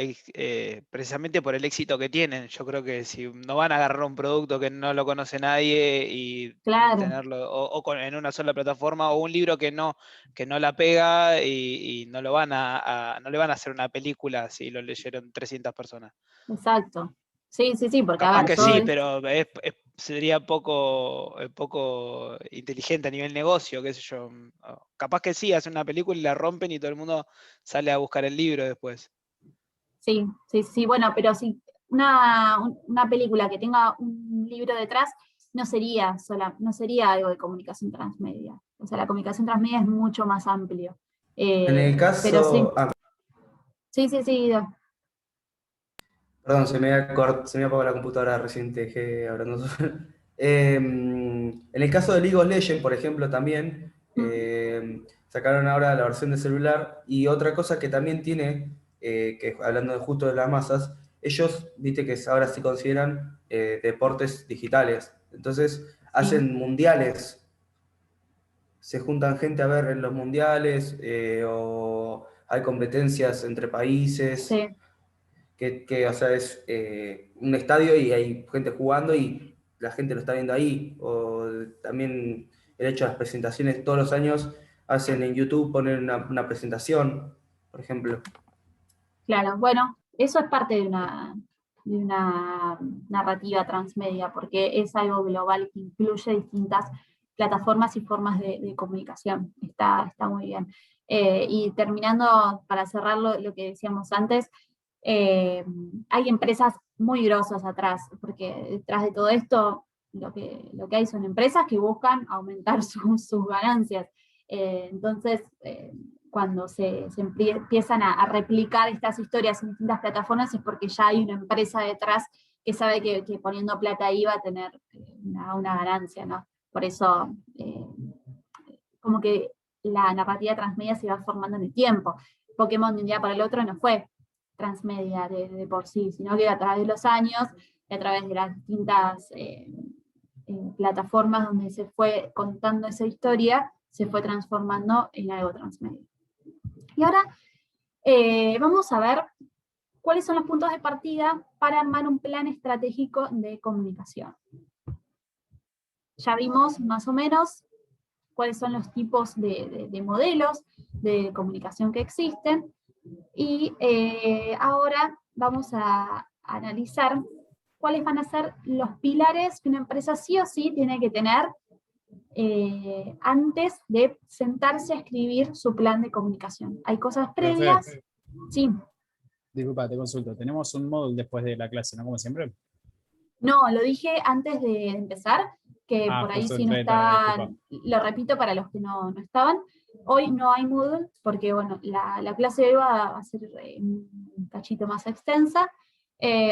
precisamente por el éxito que tienen. Yo creo que si no van a agarrar un producto que no lo conoce nadie y tenerlo en una sola plataforma, o un libro que no la pega, y no le van a hacer una película si lo leyeron 300 personas. Exacto. Sí, porque capaz que sí, pero sería poco inteligente a nivel negocio, qué sé yo. Capaz que sí, hacen una película y la rompen y todo el mundo sale a buscar el libro después. Sí, bueno, pero si una película que tenga un libro detrás no sería algo de comunicación transmedia. O sea, la comunicación transmedia es mucho más amplio. En el caso... Pero sí. Sí. Perdón, se me apagó la computadora, recién te dejé hablando. En el caso de League of Legends, por ejemplo, también sacaron ahora la versión de celular, y otra cosa que también tiene, que hablando justo de las masas, ellos, viste que ahora sí consideran deportes digitales, entonces hacen mundiales, se juntan gente a ver en los mundiales, o hay competencias entre países. Sí. Que o sea, es un estadio y hay gente jugando y la gente lo está viendo ahí. O también el hecho de las presentaciones, todos los años hacen en YouTube, ponen una presentación, por ejemplo. Claro, bueno, eso es parte de una narrativa transmedia, porque es algo global que incluye distintas plataformas y formas de comunicación. Está muy bien. Y terminando, para cerrar lo que decíamos antes, hay empresas muy grosas atrás, porque detrás de todo esto lo que hay son empresas que buscan aumentar sus ganancias. Entonces, cuando se empiezan a replicar estas historias en distintas plataformas, es porque ya hay una empresa detrás que sabe que poniendo plata ahí va a tener una ganancia, ¿no? Por eso, como que la narrativa transmedia se va formando en el tiempo. Pokémon de un día para el otro no fue transmedia de por sí, sino que a través de los años y a través de las distintas plataformas donde se fue contando esa historia, se fue transformando en algo transmedia. Y ahora vamos a ver cuáles son los puntos de partida para armar un plan estratégico de comunicación. Ya vimos más o menos cuáles son los tipos de modelos de comunicación que existen, y ahora vamos a analizar cuáles van a ser los pilares que una empresa sí o sí tiene que tener antes de sentarse a escribir su plan de comunicación. Hay cosas previas. Sí. Disculpa, te consulto. ¿Tenemos un módulo después de la clase, no como siempre? No, lo dije antes de empezar, que por ahí si no estaban, lo repito para los que no estaban. Hoy no hay Moodle, porque bueno, la clase de hoy va a ser un cachito más extensa.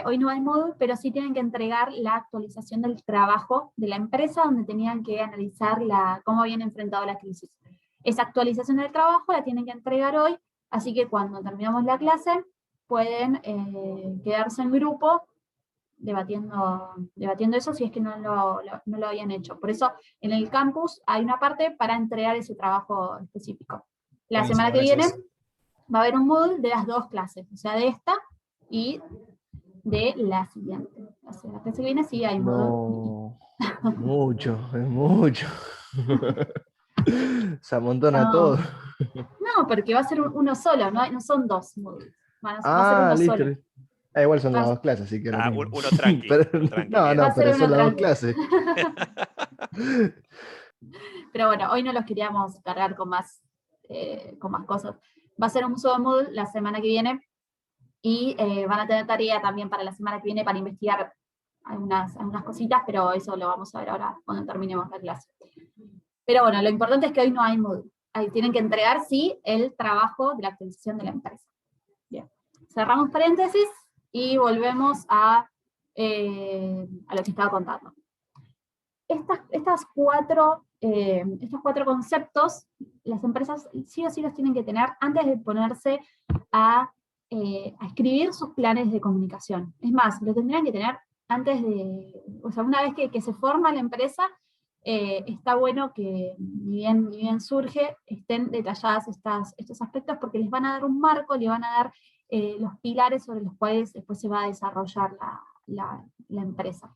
Hoy no hay Moodle, pero sí tienen que entregar la actualización del trabajo de la empresa, donde tenían que analizar cómo habían enfrentado la crisis. Esa actualización del trabajo la tienen que entregar hoy, así que cuando terminamos la clase, pueden quedarse en grupo debatiendo eso si es que no lo habían hecho. Por eso en el campus hay una parte para entregar ese trabajo específico. La semana que viene va a haber un Moodle de las 2 clases, o sea, de esta y de la siguiente. O sea, la clase que viene sí hay Moodle. No, mucho, es mucho. Se amontona todo. No, porque va a ser uno solo, no son 2 Moodles. Va a ser uno solo. Igual son las 2 clases, así que uno tranqui. Pero, tranqui. pero son las 2 clases. Pero bueno, hoy no los queríamos cargar con más cosas. Va a ser un solo Moodle la semana que viene, y van a tener tarea también para la semana que viene para investigar algunas cositas, pero eso lo vamos a ver ahora cuando terminemos la clase. Pero bueno, lo importante es que hoy no hay Moodle. Ahí tienen que entregar, sí, el trabajo de la actualización de la empresa. Bien. Cerramos paréntesis y volvemos a lo que estaba contando. Estos 4 conceptos, las empresas sí o sí los tienen que tener antes de ponerse a escribir sus planes de comunicación. Es más, lo tendrían que tener antes o sea, una vez que se forma la empresa, está bueno que ni bien surge, estén detalladas estos aspectos, porque les van a dar un marco, les van a dar los pilares sobre los cuales después se va a desarrollar la empresa.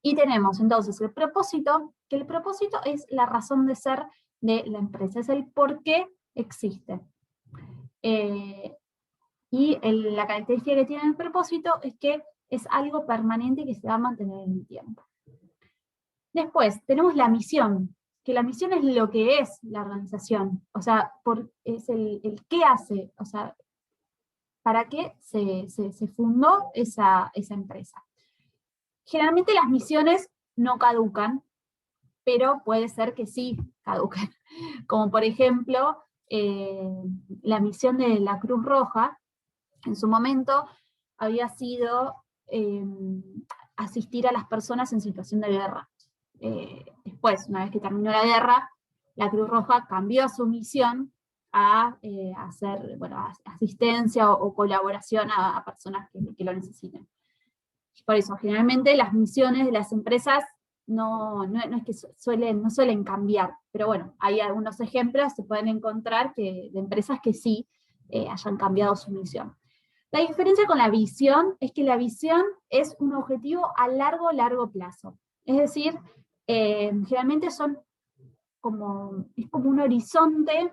Y tenemos entonces el propósito, que el propósito es la razón de ser de la empresa, es el por qué existe. Y la característica que tiene el propósito es que es algo permanente que se va a mantener en el tiempo. Después tenemos la misión, que la misión es lo que es la organización, o sea, es el qué hace, o sea, para qué se fundó esa empresa. Generalmente las misiones no caducan, pero puede ser que sí caduquen. Como por ejemplo, la misión de la Cruz Roja, en su momento había sido asistir a las personas en situación de guerra. Después, una vez que terminó la guerra, la Cruz Roja cambió su misión a hacer asistencia o colaboración a personas que lo necesiten. Por eso, generalmente las misiones de las empresas no es que no suelen cambiar, pero bueno, hay algunos ejemplos, se pueden encontrar de empresas que sí hayan cambiado su misión. La diferencia con la visión es que la visión es un objetivo a largo plazo. Es decir, generalmente es como un horizonte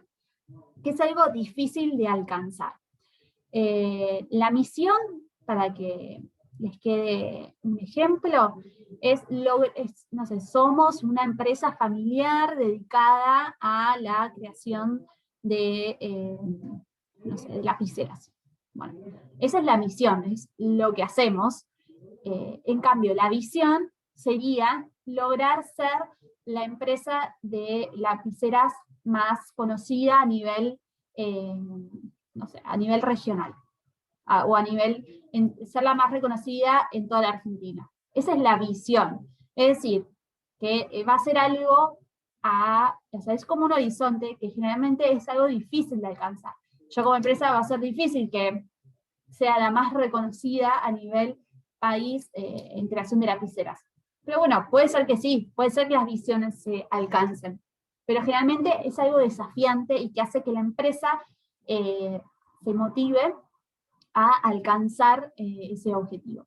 que es algo difícil de alcanzar. La misión, para que les quede un ejemplo, no sé, somos una empresa familiar dedicada a la creación de, no sé, de lapiceras. Bueno, esa es la misión, es lo que hacemos. En cambio, la visión sería lograr ser la empresa de lapiceras más conocida a nivel, no sé, a nivel regional, o a nivel, ser la más reconocida en toda la Argentina. Esa es la visión. Es decir, que va a ser algo, o sea, es como un horizonte que generalmente es algo difícil de alcanzar. Yo como empresa va a ser difícil que sea la más reconocida a nivel país en creación de lapiceras. Pero bueno, puede ser que sí, puede ser que las visiones se alcancen. Pero generalmente es algo desafiante y que hace que la empresa se motive a alcanzar ese objetivo.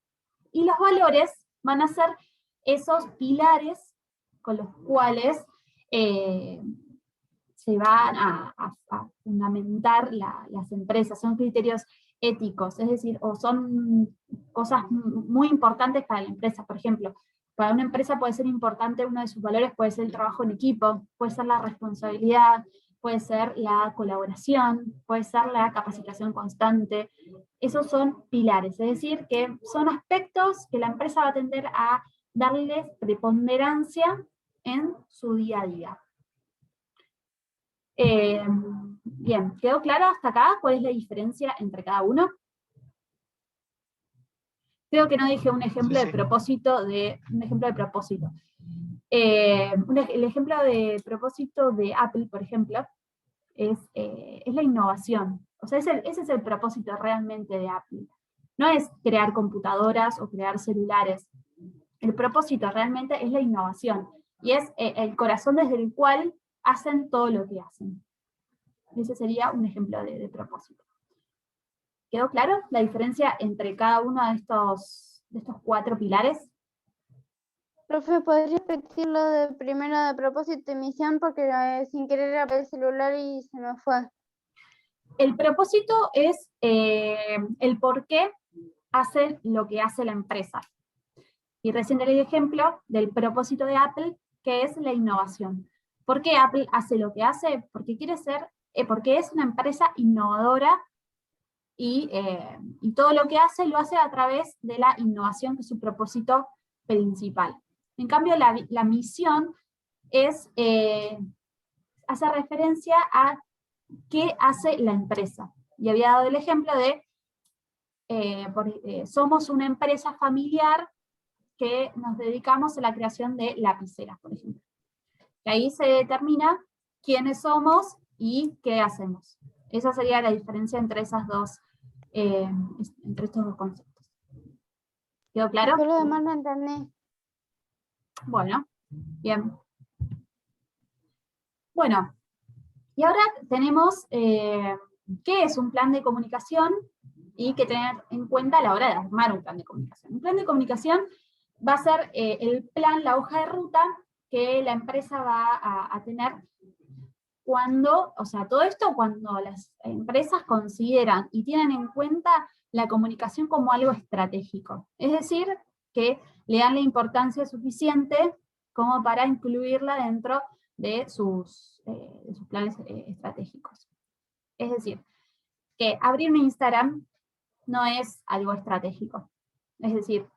Y los valores van a ser esos pilares con los cuales se van a fundamentar las empresas, son criterios éticos, es decir, o son cosas muy importantes para la empresa. Por ejemplo, Para una empresa puede ser importante, uno de sus valores puede ser el trabajo en equipo, puede ser la responsabilidad, puede ser la colaboración, puede ser la capacitación constante. Esos son pilares, es decir, que son aspectos que la empresa va a tender a darles preponderancia en su día a día. Bien, ¿quedó claro hasta acá cuál es la diferencia entre cada uno? Creo que no dije un ejemplo de propósito el ejemplo de propósito de Apple, por ejemplo, es la innovación. O sea, ese es el propósito realmente de Apple. No es crear computadoras o crear celulares. El propósito realmente es la innovación. Y es el corazón desde el cual hacen todo lo que hacen. Ese sería un ejemplo de propósito. ¿Quedó claro la diferencia entre cada uno de estos 4 pilares? Profe, ¿podría repetir lo de primero de propósito y misión? Porque sin querer abrí el celular y se me fue. El propósito es el por qué hace lo que hace la empresa. Y recién leí el ejemplo del propósito de Apple, que es la innovación. ¿Por qué Apple hace lo que hace? Porque porque es una empresa innovadora y todo lo que hace lo hace a través de la innovación, que es su propósito principal. En cambio, la misión hace referencia a qué hace la empresa. Y había dado el ejemplo de somos una empresa familiar que nos dedicamos a la creación de lapiceras, por ejemplo. Y ahí se determina quiénes somos y qué hacemos. Esa sería la diferencia entre estos dos conceptos. ¿Quedó claro? Yo lo demás no entendí. Bueno, bien. Bueno, y ahora tenemos qué es un plan de comunicación y qué tener en cuenta a la hora de armar un plan de comunicación. Un plan de comunicación va a ser el plan, la hoja de ruta que la empresa va a tener cuando, o sea, todo esto cuando las empresas consideran y tienen en cuenta la comunicación como algo estratégico. Es decir, que le dan la importancia suficiente como para incluirla dentro de sus planes estratégicos. Es decir, que abrir un Instagram no es algo estratégico. Es decir,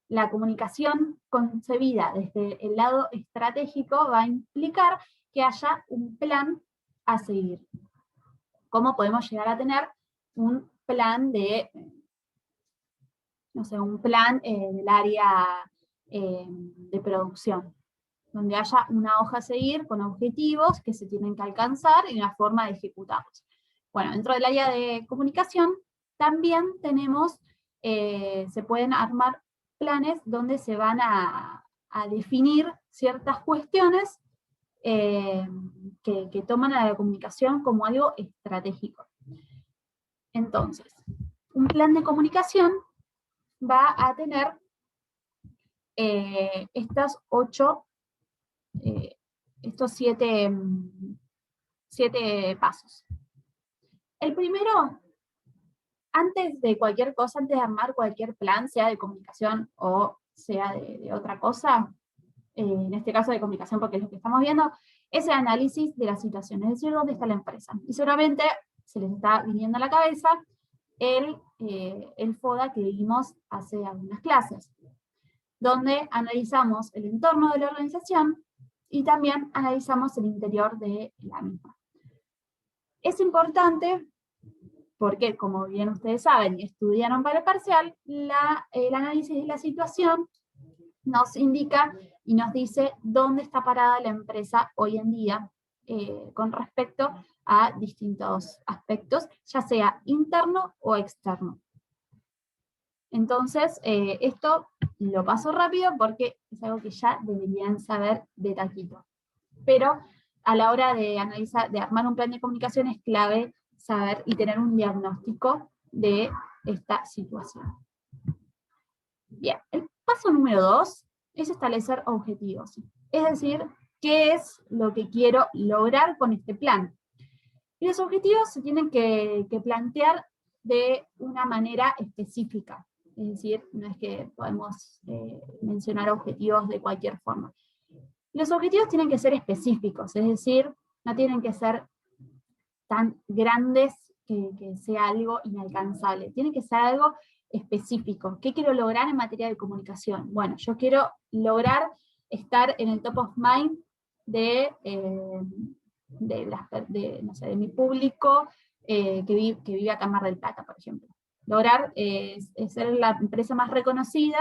la comunicación concebida desde el lado estratégico va a implicar que haya un plan a seguir. ¿Cómo podemos llegar a tener un plan del área de producción? Donde haya una hoja a seguir con objetivos que se tienen que alcanzar y una forma de ejecutarlos. Bueno, dentro del área de comunicación también tenemos, se pueden armar planes donde se van a definir ciertas cuestiones que toman a la comunicación como algo estratégico. Entonces, un plan de comunicación va a tener estos 7 pasos. El primero, antes de cualquier cosa, antes de armar cualquier plan, sea de comunicación o sea de otra cosa, en este caso de comunicación porque es lo que estamos viendo, es el análisis de la situación, es decir, dónde está la empresa. Y seguramente se les está viniendo a la cabeza el FODA que vimos hace algunas clases, donde analizamos el entorno de la organización y también analizamos el interior de la misma. Es importante porque, como bien ustedes saben y estudiaron para el parcial, el análisis de la situación nos indica y nos dice dónde está parada la empresa hoy en día con respecto a distintos aspectos, ya sea interno o externo. Entonces, esto lo paso rápido porque es algo que ya deberían saber de taquito. Pero a la hora de analizar, de armar un plan de comunicación es clave saber y tener un diagnóstico de esta situación. Bien, el paso número 2 es establecer objetivos. Es decir, ¿qué es lo que quiero lograr con este plan? Y los objetivos se tienen que plantear de una manera específica. Es decir, no es que podemos mencionar objetivos de cualquier forma. Los objetivos tienen que ser específicos, es decir, no tienen que ser tan grandes que sea algo inalcanzable. Tiene que ser algo específico. ¿Qué quiero lograr en materia de comunicación? Bueno, yo quiero lograr estar en el top of mind de mi público que vive acá en Mar del Plata, por ejemplo. Lograr ser la empresa más reconocida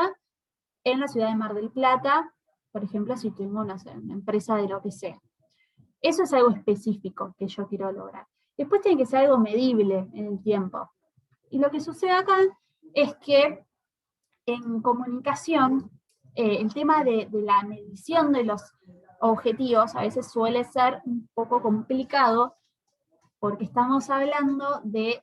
en la ciudad de Mar del Plata, por ejemplo, si tengo una empresa de lo que sea. Eso es algo específico que yo quiero lograr. Después tiene que ser algo medible en el tiempo. Y lo que sucede acá es que en comunicación, el tema de la medición de los objetivos a veces suele ser un poco complicado, porque estamos hablando de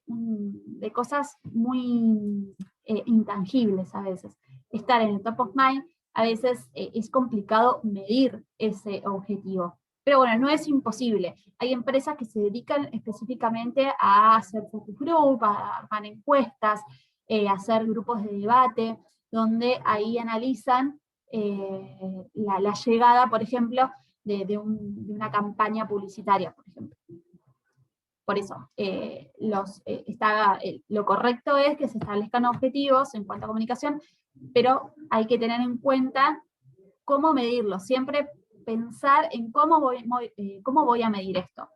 cosas muy intangibles a veces. Estar en el top of mind, a veces es complicado medir ese objetivo. Pero bueno, no es imposible. Hay empresas que se dedican específicamente a hacer focus group, a armar encuestas, a hacer grupos de debate, donde ahí analizan la llegada, por ejemplo, de una campaña publicitaria, por ejemplo. Por eso, lo correcto es que se establezcan objetivos en cuanto a comunicación, pero hay que tener en cuenta cómo medirlo. Siempre pensar en cómo voy a medir esto.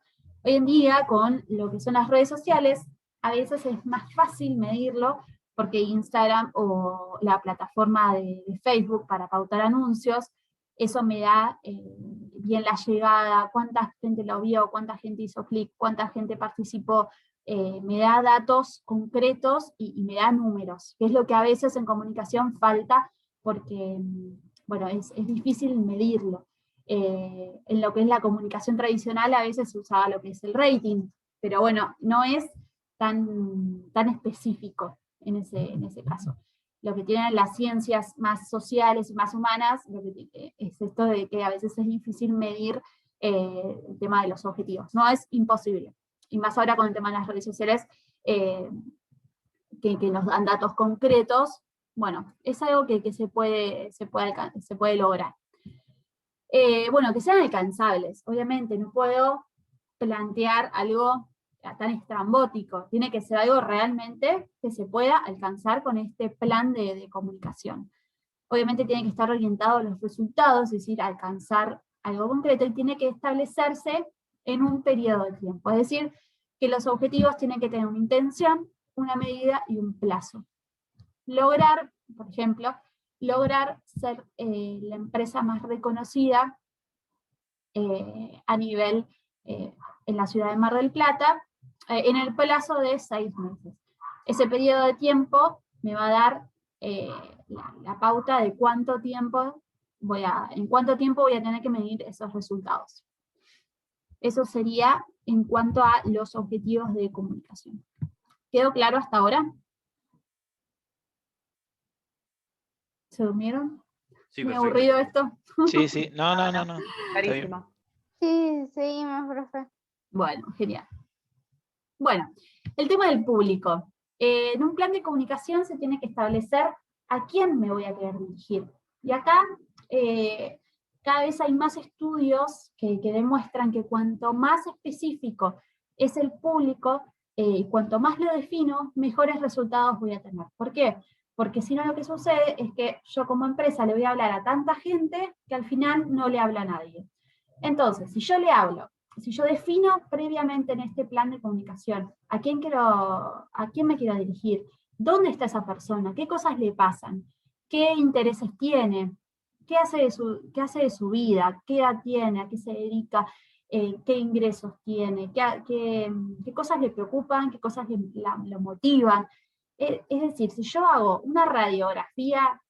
Hoy en día, con lo que son las redes sociales, a veces es más fácil medirlo, porque Instagram o la plataforma de Facebook para pautar anuncios, eso me da bien la llegada, cuánta gente lo vio, cuánta gente hizo clic, cuánta gente participó, me da datos concretos y me da números, que es lo que a veces en comunicación falta, porque bueno, es difícil medirlo. En lo que es la comunicación tradicional a veces se usaba lo que es el rating, pero bueno, no es tan específico en ese caso. Lo que tienen las ciencias más sociales y más humanas es esto de que a veces es difícil medir el tema de los objetivos. No es imposible. Y más ahora con el tema de las redes sociales, que nos dan datos concretos, bueno, es algo que se puede lograr. Bueno, que sean alcanzables. Obviamente no puedo plantear algo tan estrambótico, tiene que ser algo realmente que se pueda alcanzar con este plan de comunicación. Obviamente tiene que estar orientado a los resultados, es decir, alcanzar algo concreto, y tiene que establecerse en un periodo de tiempo, es decir, que los objetivos tienen que tener una intención, una medida y un plazo. Lograr, por ejemplo, ser la empresa más reconocida a nivel en la ciudad de Mar del Plata, en el plazo de 6 meses. Ese periodo de tiempo me va a dar la pauta de en cuánto tiempo voy a tener que medir esos resultados. Eso sería en cuanto a los objetivos de comunicación. ¿Quedó claro hasta ahora? ¿Se durmieron? Sí, ¿Me aburrido esto? Sí. No. Clarísimo. Sí, seguimos, profe. Bueno, genial. Bueno, el tema del público. En un plan de comunicación se tiene que establecer a quién me voy a querer dirigir. Y acá cada vez hay más estudios que demuestran que cuanto más específico es el público, cuanto más lo defino, mejores resultados voy a tener. ¿Por qué? Porque si no, lo que sucede es que yo como empresa le voy a hablar a tanta gente que al final no le habla a nadie. Entonces, si yo defino previamente en este plan de comunicación a quién me quiero dirigir, dónde está esa persona, qué cosas le pasan, qué intereses tiene, qué hace de su vida, qué edad tiene, a qué se dedica, qué ingresos tiene, qué cosas le preocupan, qué cosas lo motivan. Es decir, si yo hago una radiografía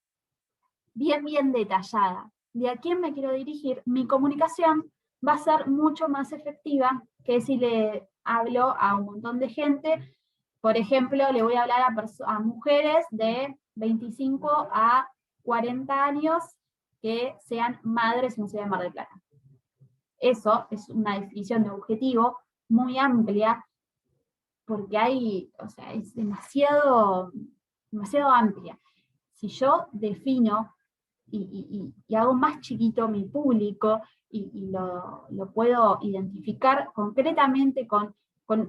bien detallada de a quién me quiero dirigir, mi comunicación va a ser mucho más efectiva que si le hablo a un montón de gente. Por ejemplo, le voy a hablar a mujeres de 25 a 40 años que sean madres en Ciudad de Mar del Plata. Eso es una definición de objetivo muy amplia, porque es demasiado amplia. si yo defino y hago más chiquito mi público y lo puedo identificar concretamente con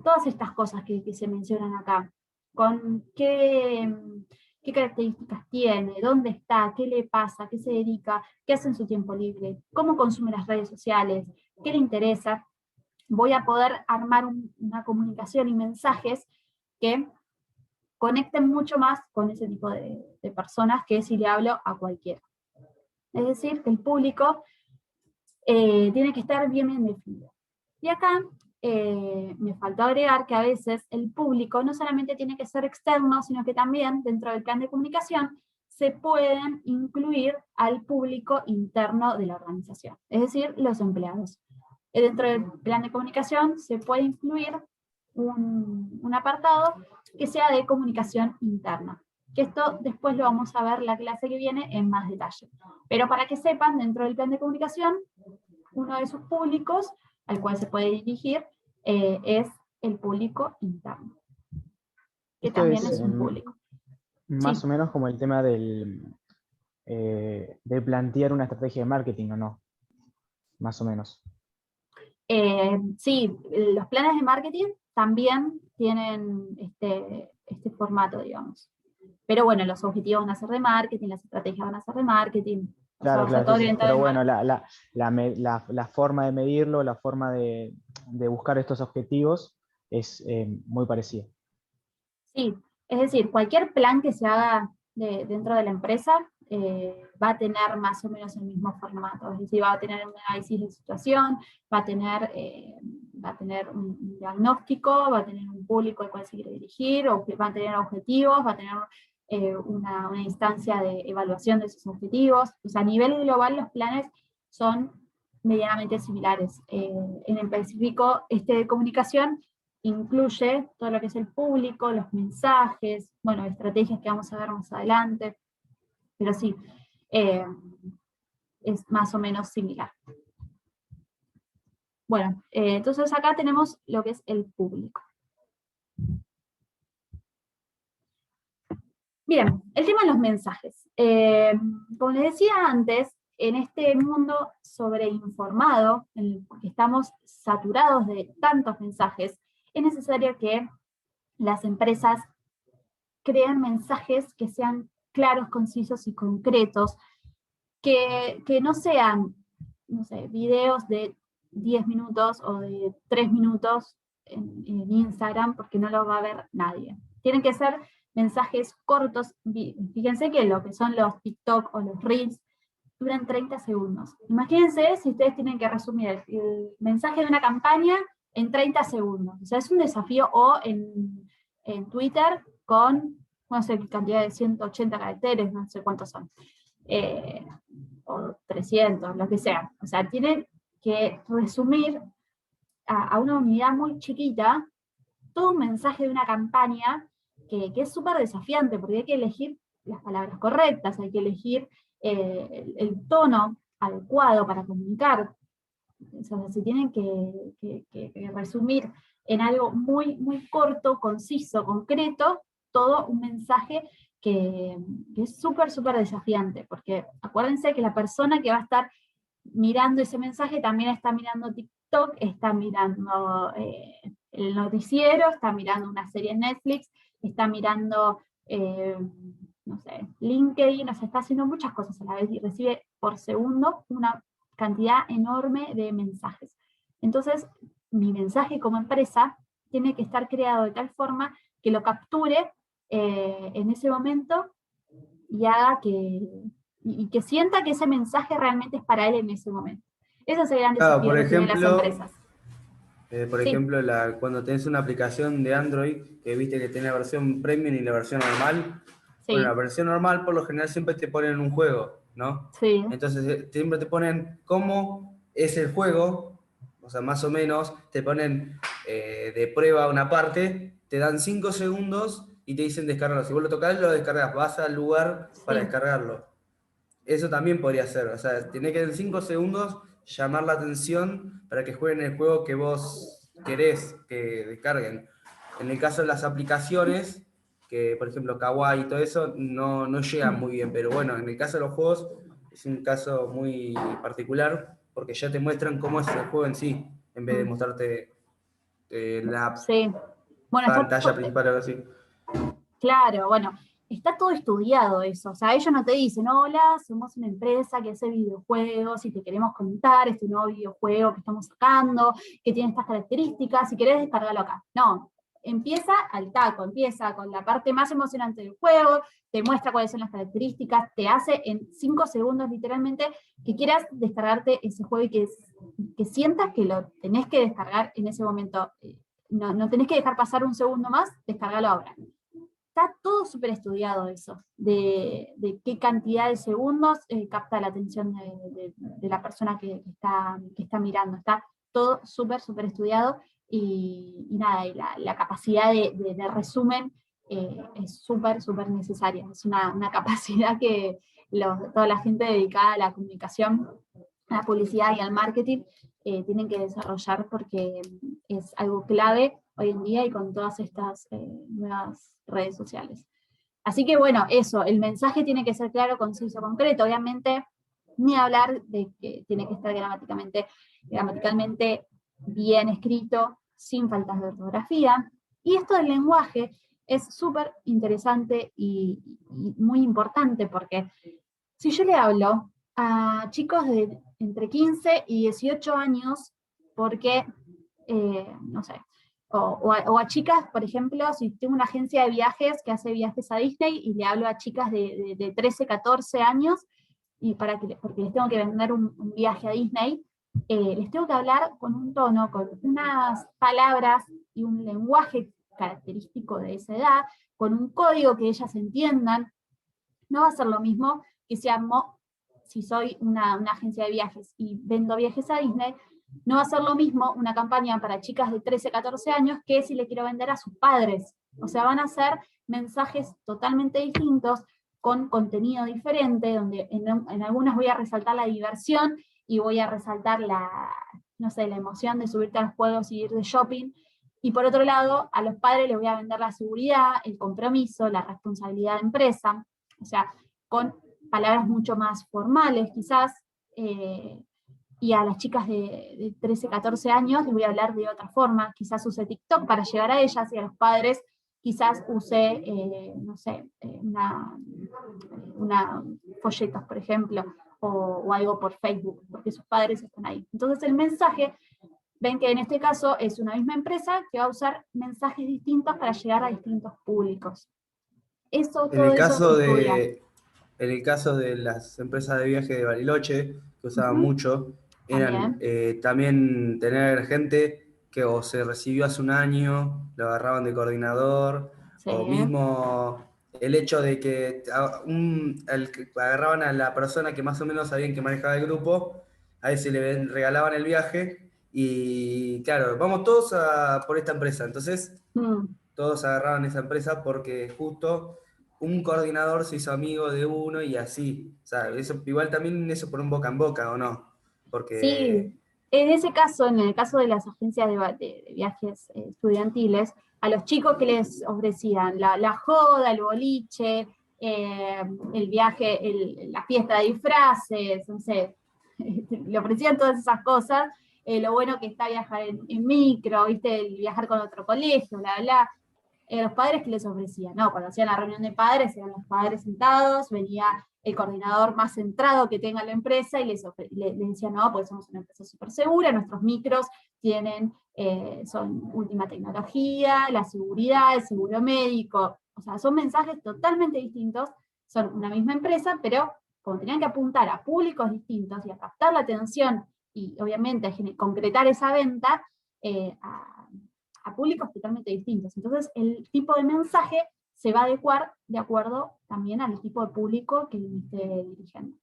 todas estas cosas que se mencionan acá, con qué características tiene, dónde está, qué le pasa, qué se dedica, qué hace en su tiempo libre, cómo consume las redes sociales, qué le interesa, voy a poder armar una comunicación y mensajes que conecten mucho más con ese tipo de personas que si le hablo a cualquiera. Es decir, que el público tiene que estar bien definido. Y acá me faltó agregar que a veces el público no solamente tiene que ser externo, sino que también dentro del plan de comunicación se pueden incluir al público interno de la organización, es decir, los empleados. Dentro del plan de comunicación se puede incluir un apartado que sea de comunicación interna, que esto después lo vamos a ver la clase que viene en más detalle. Pero para que sepan, dentro del plan de comunicación, uno de sus públicos al cual se puede dirigir es el público interno, que Esto también es un público. Más o menos como el tema de plantear una estrategia de marketing, ¿o no? Más o menos. Sí, los planes de marketing también tienen este formato, digamos. Pero bueno, los objetivos van a ser de marketing, las estrategias van a ser de marketing. Claro, o sea, todo orientado pero en bueno, la forma de medirlo, la forma de buscar estos objetivos es muy parecida. Sí, es decir, cualquier plan que se haga dentro de la empresa va a tener más o menos el mismo formato, es decir, va a tener un análisis de situación, va a tener un diagnóstico, va a tener un público al cual se quiere dirigir, va a tener objetivos, va a tener una instancia de evaluación de esos objetivos. O sea, a nivel global los planes son medianamente similares. En específico, de comunicación incluye todo lo que es el público, los mensajes, bueno, estrategias que vamos a ver más adelante, pero sí, es más o menos similar. Bueno, entonces acá tenemos lo que es el público. Bien, el tema de los mensajes. Como les decía antes, en este mundo sobreinformado, en el que estamos saturados de tantos mensajes, es necesario que las empresas creen mensajes que sean claros, concisos y concretos, que no sean, no sé, videos de 10 minutos o de 3 minutos en Instagram, porque no lo va a ver nadie. Tienen que ser mensajes cortos. Fíjense que lo que son los TikTok o los Reels duran 30 segundos. Imagínense si ustedes tienen que resumir el mensaje de una campaña en 30 segundos. O sea, es un desafío, o en Twitter con, no sé qué cantidad de 180 caracteres, no sé cuántos son, o 300, lo que sea. O sea, tienen que resumir a una unidad muy chiquita todo un mensaje de una campaña que es súper desafiante, porque hay que elegir las palabras correctas, hay que elegir el tono adecuado para comunicar. O sea, se tienen que resumir en algo muy, muy corto, conciso, concreto, todo un mensaje que es súper, súper desafiante, porque acuérdense que la persona que va a estar mirando ese mensaje también está mirando TikTok, está mirando el noticiero, está mirando una serie en Netflix, está mirando, no sé, LinkedIn, o sea, está haciendo muchas cosas a la vez y recibe por segundo una cantidad enorme de mensajes. Entonces, mi mensaje como empresa tiene que estar creado de tal forma que lo capture en ese momento y haga y que sienta que ese mensaje realmente es para él en ese momento. Esos serían desafíos que tienen las empresas. Por ejemplo, cuando tenés una aplicación de Android, que viste que tiene la versión premium y la versión normal, Sí. Bueno, la versión normal por lo general siempre te ponen un juego, ¿no? Sí. Entonces siempre te ponen cómo es el juego, o sea, más o menos, te ponen de prueba una parte, te dan 5 segundos y te dicen descargarlo. Si vos lo tocás, lo descargas, vas al lugar para descargarlo. Eso también podría ser, o sea, tenés que en 5 segundos llamar la atención para que jueguen el juego que vos querés que descarguen. En el caso de las aplicaciones, que por ejemplo Kawaii y todo eso no llegan muy bien, pero bueno, en el caso de los juegos es un caso muy particular porque ya te muestran cómo es el juego en sí, en vez de mostrarte la bueno, pantalla principal o algo así. Claro, bueno, está todo estudiado eso, o sea, ellos no te dicen, hola, somos una empresa que hace videojuegos y te queremos contar este nuevo videojuego que estamos sacando, que tiene estas características, si querés descargarlo acá. No, empieza al taco, empieza con la parte más emocionante del juego, te muestra cuáles son las características, te hace en 5 segundos literalmente que quieras descargarte ese juego y que sientas que lo tenés que descargar en ese momento. No tenés que dejar pasar un segundo más, descargarlo ahora. Está todo súper estudiado eso, de qué cantidad de segundos capta la atención de la persona que está mirando. Está todo súper toy nada, y la capacidad de resumen es súper necesaria. Es una capacidad que toda la gente dedicada a la comunicación, a la publicidad y al marketing tienen que desarrollar porque es algo clave hoy en día y con todas estas nuevas redes sociales. Así que bueno, eso, el mensaje tiene que ser claro, conciso, concreto. Obviamente, ni hablar de que tiene que estar gramaticalmente bien escrito, sin faltas de ortografía. Y esto del lenguaje es súper interesante y muy importante porque si yo le hablo a chicos de entre 15 y 18 años, porque, no sé, o a chicas, por ejemplo, si tengo una agencia de viajes que hace viajes a Disney y le hablo a chicas de 13, 14 años, y porque les tengo que vender un viaje a Disney, les tengo que hablar con un tono, con unas palabras y un lenguaje característico de esa edad, con un código que ellas entiendan. No va a ser lo mismo que si soy una agencia de viajes y vendo viajes a Disney, no va a ser lo mismo una campaña para chicas de 13, 14 años que si le quiero vender a sus padres. O sea, van a ser mensajes totalmente distintos, con contenido diferente, donde en algunas voy a resaltar la diversión y voy a resaltar la emoción de subirte a los juegos y ir de shopping. Y por otro lado, a los padres les voy a vender la seguridad, el compromiso, la responsabilidad de empresa, o sea, con palabras mucho más formales quizás, y a las chicas de 13, 14 años les voy a hablar de otra forma, quizás use TikTok para llegar a ellas, y a los padres quizás use, folletos, por ejemplo, o algo por Facebook, porque sus padres están ahí. Entonces el mensaje, ven que en este caso es una misma empresa que va a usar mensajes distintos para llegar a distintos públicos. En el caso de las empresas de viaje de Bariloche, que usaban mucho, eran también tener gente que o se recibió hace un año, lo agarraban de coordinador, o mismo el hecho de que agarraban a la persona que más o menos sabían que manejaba el grupo, a veces le regalaban el viaje, y claro, vamos todos por esta empresa. Entonces, todos agarraban esa empresa porque justo un coordinador se hizo amigo de uno y así. O sea, eso, igual también eso por un boca en boca, ¿o no? Porque... Sí, en ese caso, en el caso de las agencias de viajes estudiantiles, a los chicos que les ofrecían la joda, el boliche, el viaje, la fiesta de disfraces, no sé, le ofrecían todas esas cosas, lo bueno que está viajar en micro, ¿viste? El viajar con otro colegio, bla, bla. Los padres que les ofrecían, no, cuando hacían la reunión de padres, eran los padres sentados, venía el coordinador más centrado que tenga la empresa y les decía, no, porque somos una empresa súper segura, nuestros micros son última tecnología, la seguridad, el seguro médico, o sea, son mensajes totalmente distintos, son una misma empresa, pero como tenían que apuntar a públicos distintos y a captar la atención y obviamente a concretar esa venta, a públicos totalmente distintos. Entonces, el tipo de mensaje se va a adecuar de acuerdo también al tipo de público que esté dirigiendo.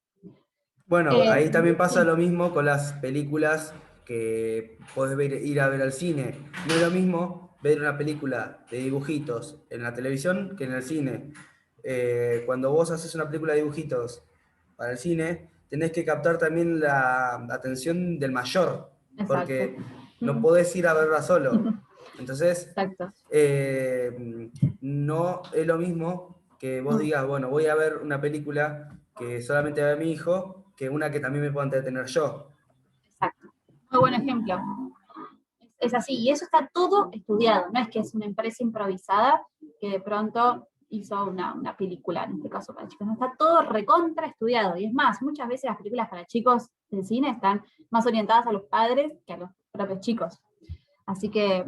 Bueno, ahí también pasa lo mismo con las películas que podés ir a ver al cine. No es lo mismo ver una película de dibujitos en la televisión que en el cine. Cuando vos haces una película de dibujitos para el cine, tenés que captar también la atención del mayor, porque no podés ir a verla solo. Entonces, no es lo mismo que vos digas, bueno, voy a ver una película que solamente va a ver mi hijo, que una que también me pueda entretener yo. Exacto. Muy buen ejemplo. Es así, y eso está todo estudiado, no es que es una empresa improvisada que de pronto hizo una película, en este caso para chicos, no, está todo recontra estudiado, y es más, muchas veces las películas para chicos del cine están más orientadas a los padres que a los propios chicos. Así que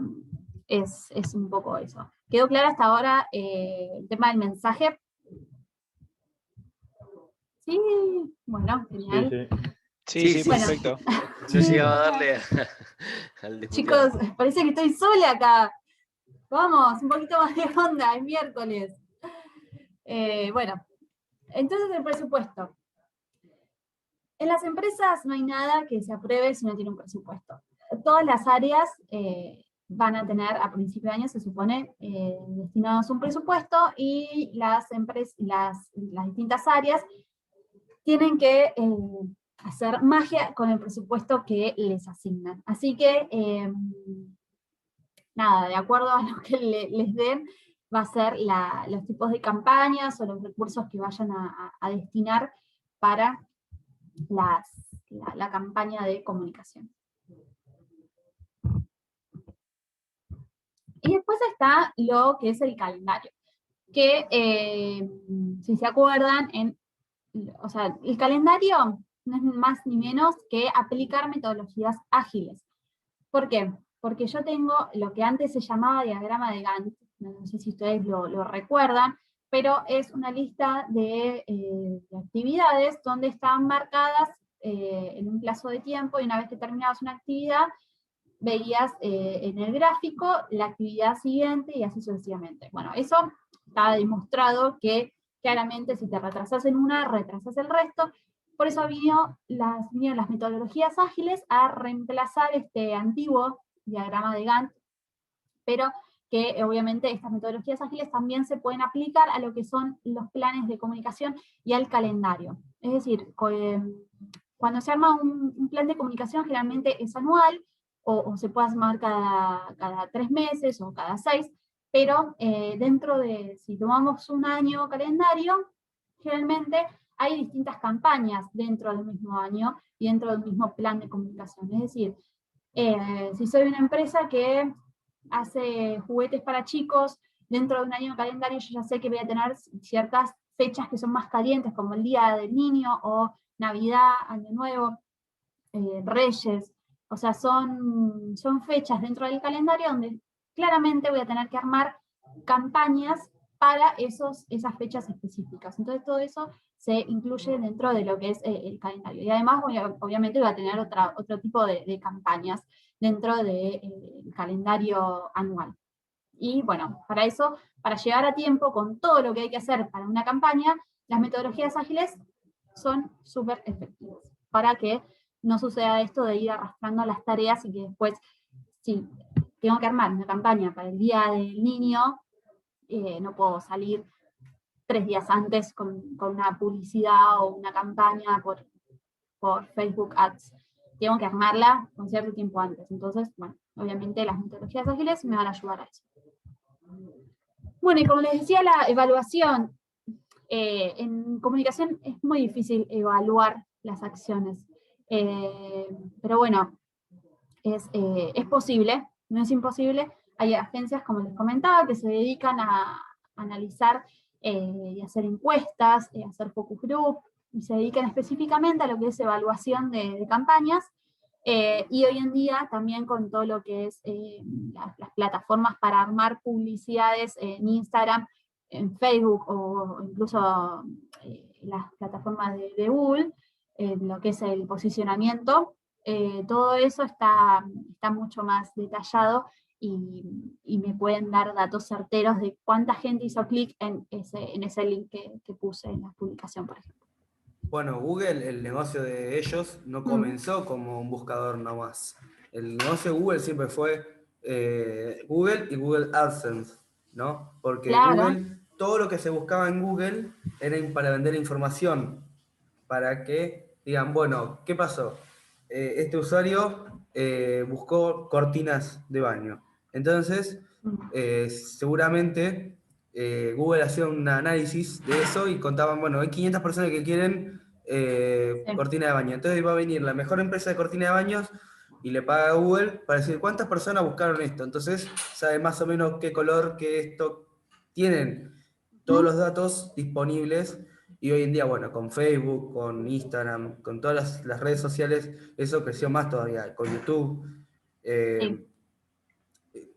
es un poco eso. ¿Quedó claro hasta ahora el tema del mensaje? Sí, bueno, genial. Sí, Bueno. perfecto. Yo llegaba a darle al de Chicos, parece que estoy sola acá. Vamos, un poquito más de onda, es miércoles. Bueno, entonces el presupuesto. En las empresas no hay nada que se apruebe si no tiene un presupuesto. Todas las áreas van a tener a principio de año, se supone, destinados un presupuesto, y las distintas áreas tienen que hacer magia con el presupuesto que les asignan. Así que, nada, de acuerdo a lo que les den, va a ser los tipos de campañas o los recursos que vayan a destinar para la campaña de comunicación. Y después está lo que es el calendario, que si se acuerdan, o sea, el calendario no es más ni menos que aplicar metodologías ágiles. ¿Por qué? Porque yo tengo lo que antes se llamaba diagrama de Gantt, no sé si ustedes lo recuerdan, pero es una lista de actividades donde están marcadas en un plazo de tiempo, y una vez que terminabas una actividad, veías en el gráfico la actividad siguiente y así sucesivamente. Bueno, eso está demostrado que claramente si te retrasas en una, retrasas el resto. Por eso vinieron las metodologías ágiles a reemplazar este antiguo diagrama de Gantt, pero que obviamente estas metodologías ágiles también se pueden aplicar a lo que son los planes de comunicación y al calendario. Es decir, cuando se arma un plan de comunicación generalmente es anual, o se puede armar cada 3 meses o cada 6, pero dentro de, si tomamos un año calendario, generalmente hay distintas campañas dentro del mismo año y dentro del mismo plan de comunicación. Es decir, si soy una empresa que hace juguetes para chicos, dentro de un año calendario yo ya sé que voy a tener ciertas fechas que son más calientes, como el Día del Niño, o Navidad, Año Nuevo, Reyes. O sea, son fechas dentro del calendario donde claramente voy a tener que armar campañas para esas fechas específicas. Entonces todo eso se incluye dentro de lo que es el calendario. Y además, obviamente, voy a tener otro tipo de campañas dentro del calendario anual. Y bueno, para eso, para llegar a tiempo con todo lo que hay que hacer para una campaña, las metodologías ágiles son súper efectivas, para que no suceda esto de ir arrastrando las tareas y que después, si tengo que armar una campaña para el Día del Niño, no puedo salir 3 días antes con una publicidad o una campaña por Facebook Ads. Tengo que armarla con cierto tiempo antes. Entonces, bueno, obviamente las metodologías ágiles me van a ayudar a eso. Bueno, y como les decía, la evaluación. En comunicación es muy difícil evaluar las acciones. Pero bueno, es posible, no es imposible. Hay agencias, como les comentaba, que se dedican a analizar y hacer encuestas, hacer focus group, y se dedican específicamente a lo que es evaluación de campañas. Y hoy en día también con todo lo que es las plataformas para armar publicidades en Instagram, en Facebook, o incluso las plataformas de Google, lo que es el posicionamiento, todo eso está mucho más detallado, y me pueden dar datos certeros de cuánta gente hizo clic en ese link que puse en la publicación, por ejemplo. Bueno, Google, el negocio de ellos no comenzó como un buscador nomás. El negocio de Google siempre fue Google y Google AdSense, ¿no? Porque claro. Google, todo lo que se buscaba en Google era para vender información, para que digan, bueno, ¿qué pasó? Este usuario buscó cortinas de baño. Entonces, seguramente Google hacía un análisis de eso y contaban, bueno, hay 500 personas que quieren cortina de baño. Entonces va a venir la mejor empresa de cortina de baños y le paga a Google para decir cuántas personas buscaron esto. Entonces sabe más o menos qué color, qué esto. Tienen todos los datos disponibles y hoy en día, bueno, con Facebook, con Instagram, con todas las redes sociales, eso creció más todavía, con YouTube.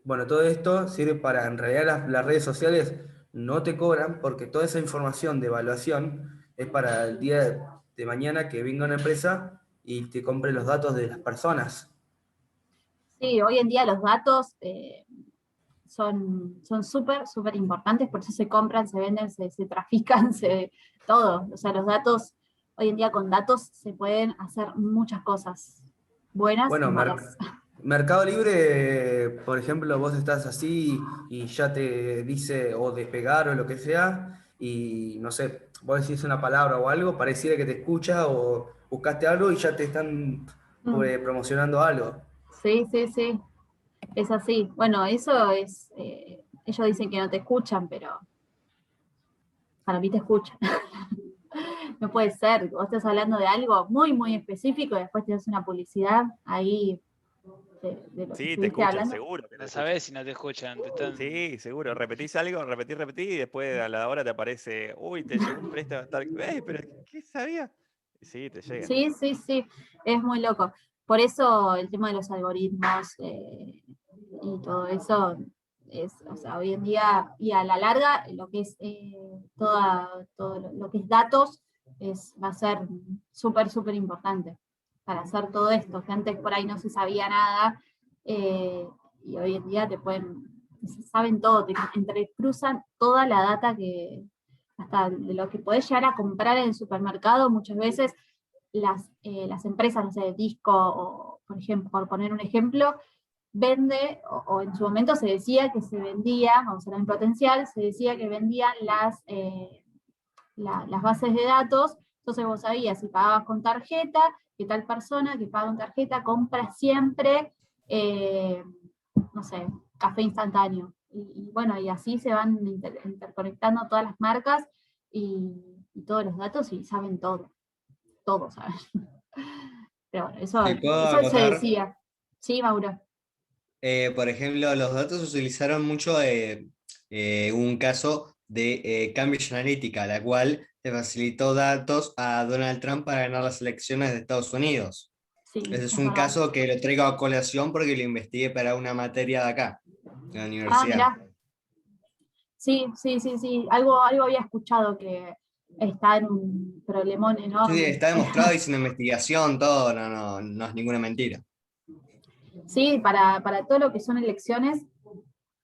Bueno, todo esto sirve para, en realidad las redes sociales no te cobran porque toda esa información de evaluación es para el día de mañana que venga una empresa y te compre los datos de las personas. Sí, hoy en día los datos son súper importantes, por eso se compran, se venden, se trafican, todo. O sea, los datos, hoy en día con datos se pueden hacer muchas cosas, buenas y malas. Mercado Libre, por ejemplo, vos estás así y ya te dice o despegar o lo que sea, y no sé, vos decís una palabra o algo, pareciera que te escucha o buscaste algo y ya te están promocionando algo. Sí, es así. Bueno, eso es, ellos dicen que no te escuchan, pero para mí te escuchan. No puede ser, vos estás hablando de algo muy específico y después te das una publicidad ahí de lo que Sí, te escuchan, hablando. seguro. No sabés si no te escuchan. Sí, seguro. Repetís algo, repetí y después a la hora te aparece, uy, te llegó un préstamo. Pero ¿qué sabía? Sí, te llega. Sí, es muy loco. Por eso el tema de los algoritmos y todo eso es, o sea, hoy en día y a la larga lo que es todo lo que es datos va a ser súper importante para hacer todo esto, que antes por ahí no se sabía nada y hoy en día saben todo, te entrecruzan toda la data que hasta de lo que podés llegar a comprar en el supermercado. Muchas veces las empresas, no sé, Disco, o por ejemplo, por poner un ejemplo, vende, o en su momento se decía que se vendía, vamos a hablar en potencial, se decía que vendían las bases de datos, entonces vos sabías si pagabas con tarjeta, que tal persona que paga con tarjeta compra siempre, no sé, café instantáneo. Y bueno, y así se van interconectando todas las marcas y todos los datos y saben todo saben. Pero bueno, eso se decía. Sí, Mauro. Por ejemplo, los datos se utilizaron mucho un caso de Cambridge Analytica, la cual le facilitó datos a Donald Trump para ganar las elecciones de Estados Unidos. Sí, ese es un caso que lo traigo a colación porque lo investigué para una materia de acá, de la universidad. Mirá. Sí. Algo había escuchado que está en un problemón enorme. Sí, está demostrado, hice una investigación, todo, no es ninguna mentira. Sí, para todo lo que son elecciones.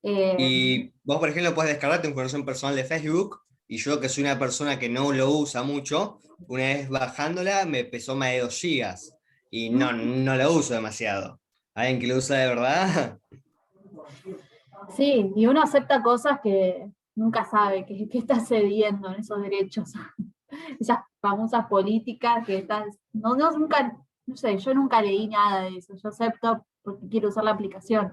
Y vos, por ejemplo, puedes descargar tu información personal de Facebook, y yo, que soy una persona que no lo usa mucho, una vez bajándola me pesó más de 2 gigas, y no lo uso demasiado. ¿Alguien que lo usa de verdad? Sí, y uno acepta cosas que nunca sabe que está cediendo en esos derechos. Esas famosas políticas que no sé, yo nunca leí nada de eso. Yo acepto porque quiero usar la aplicación,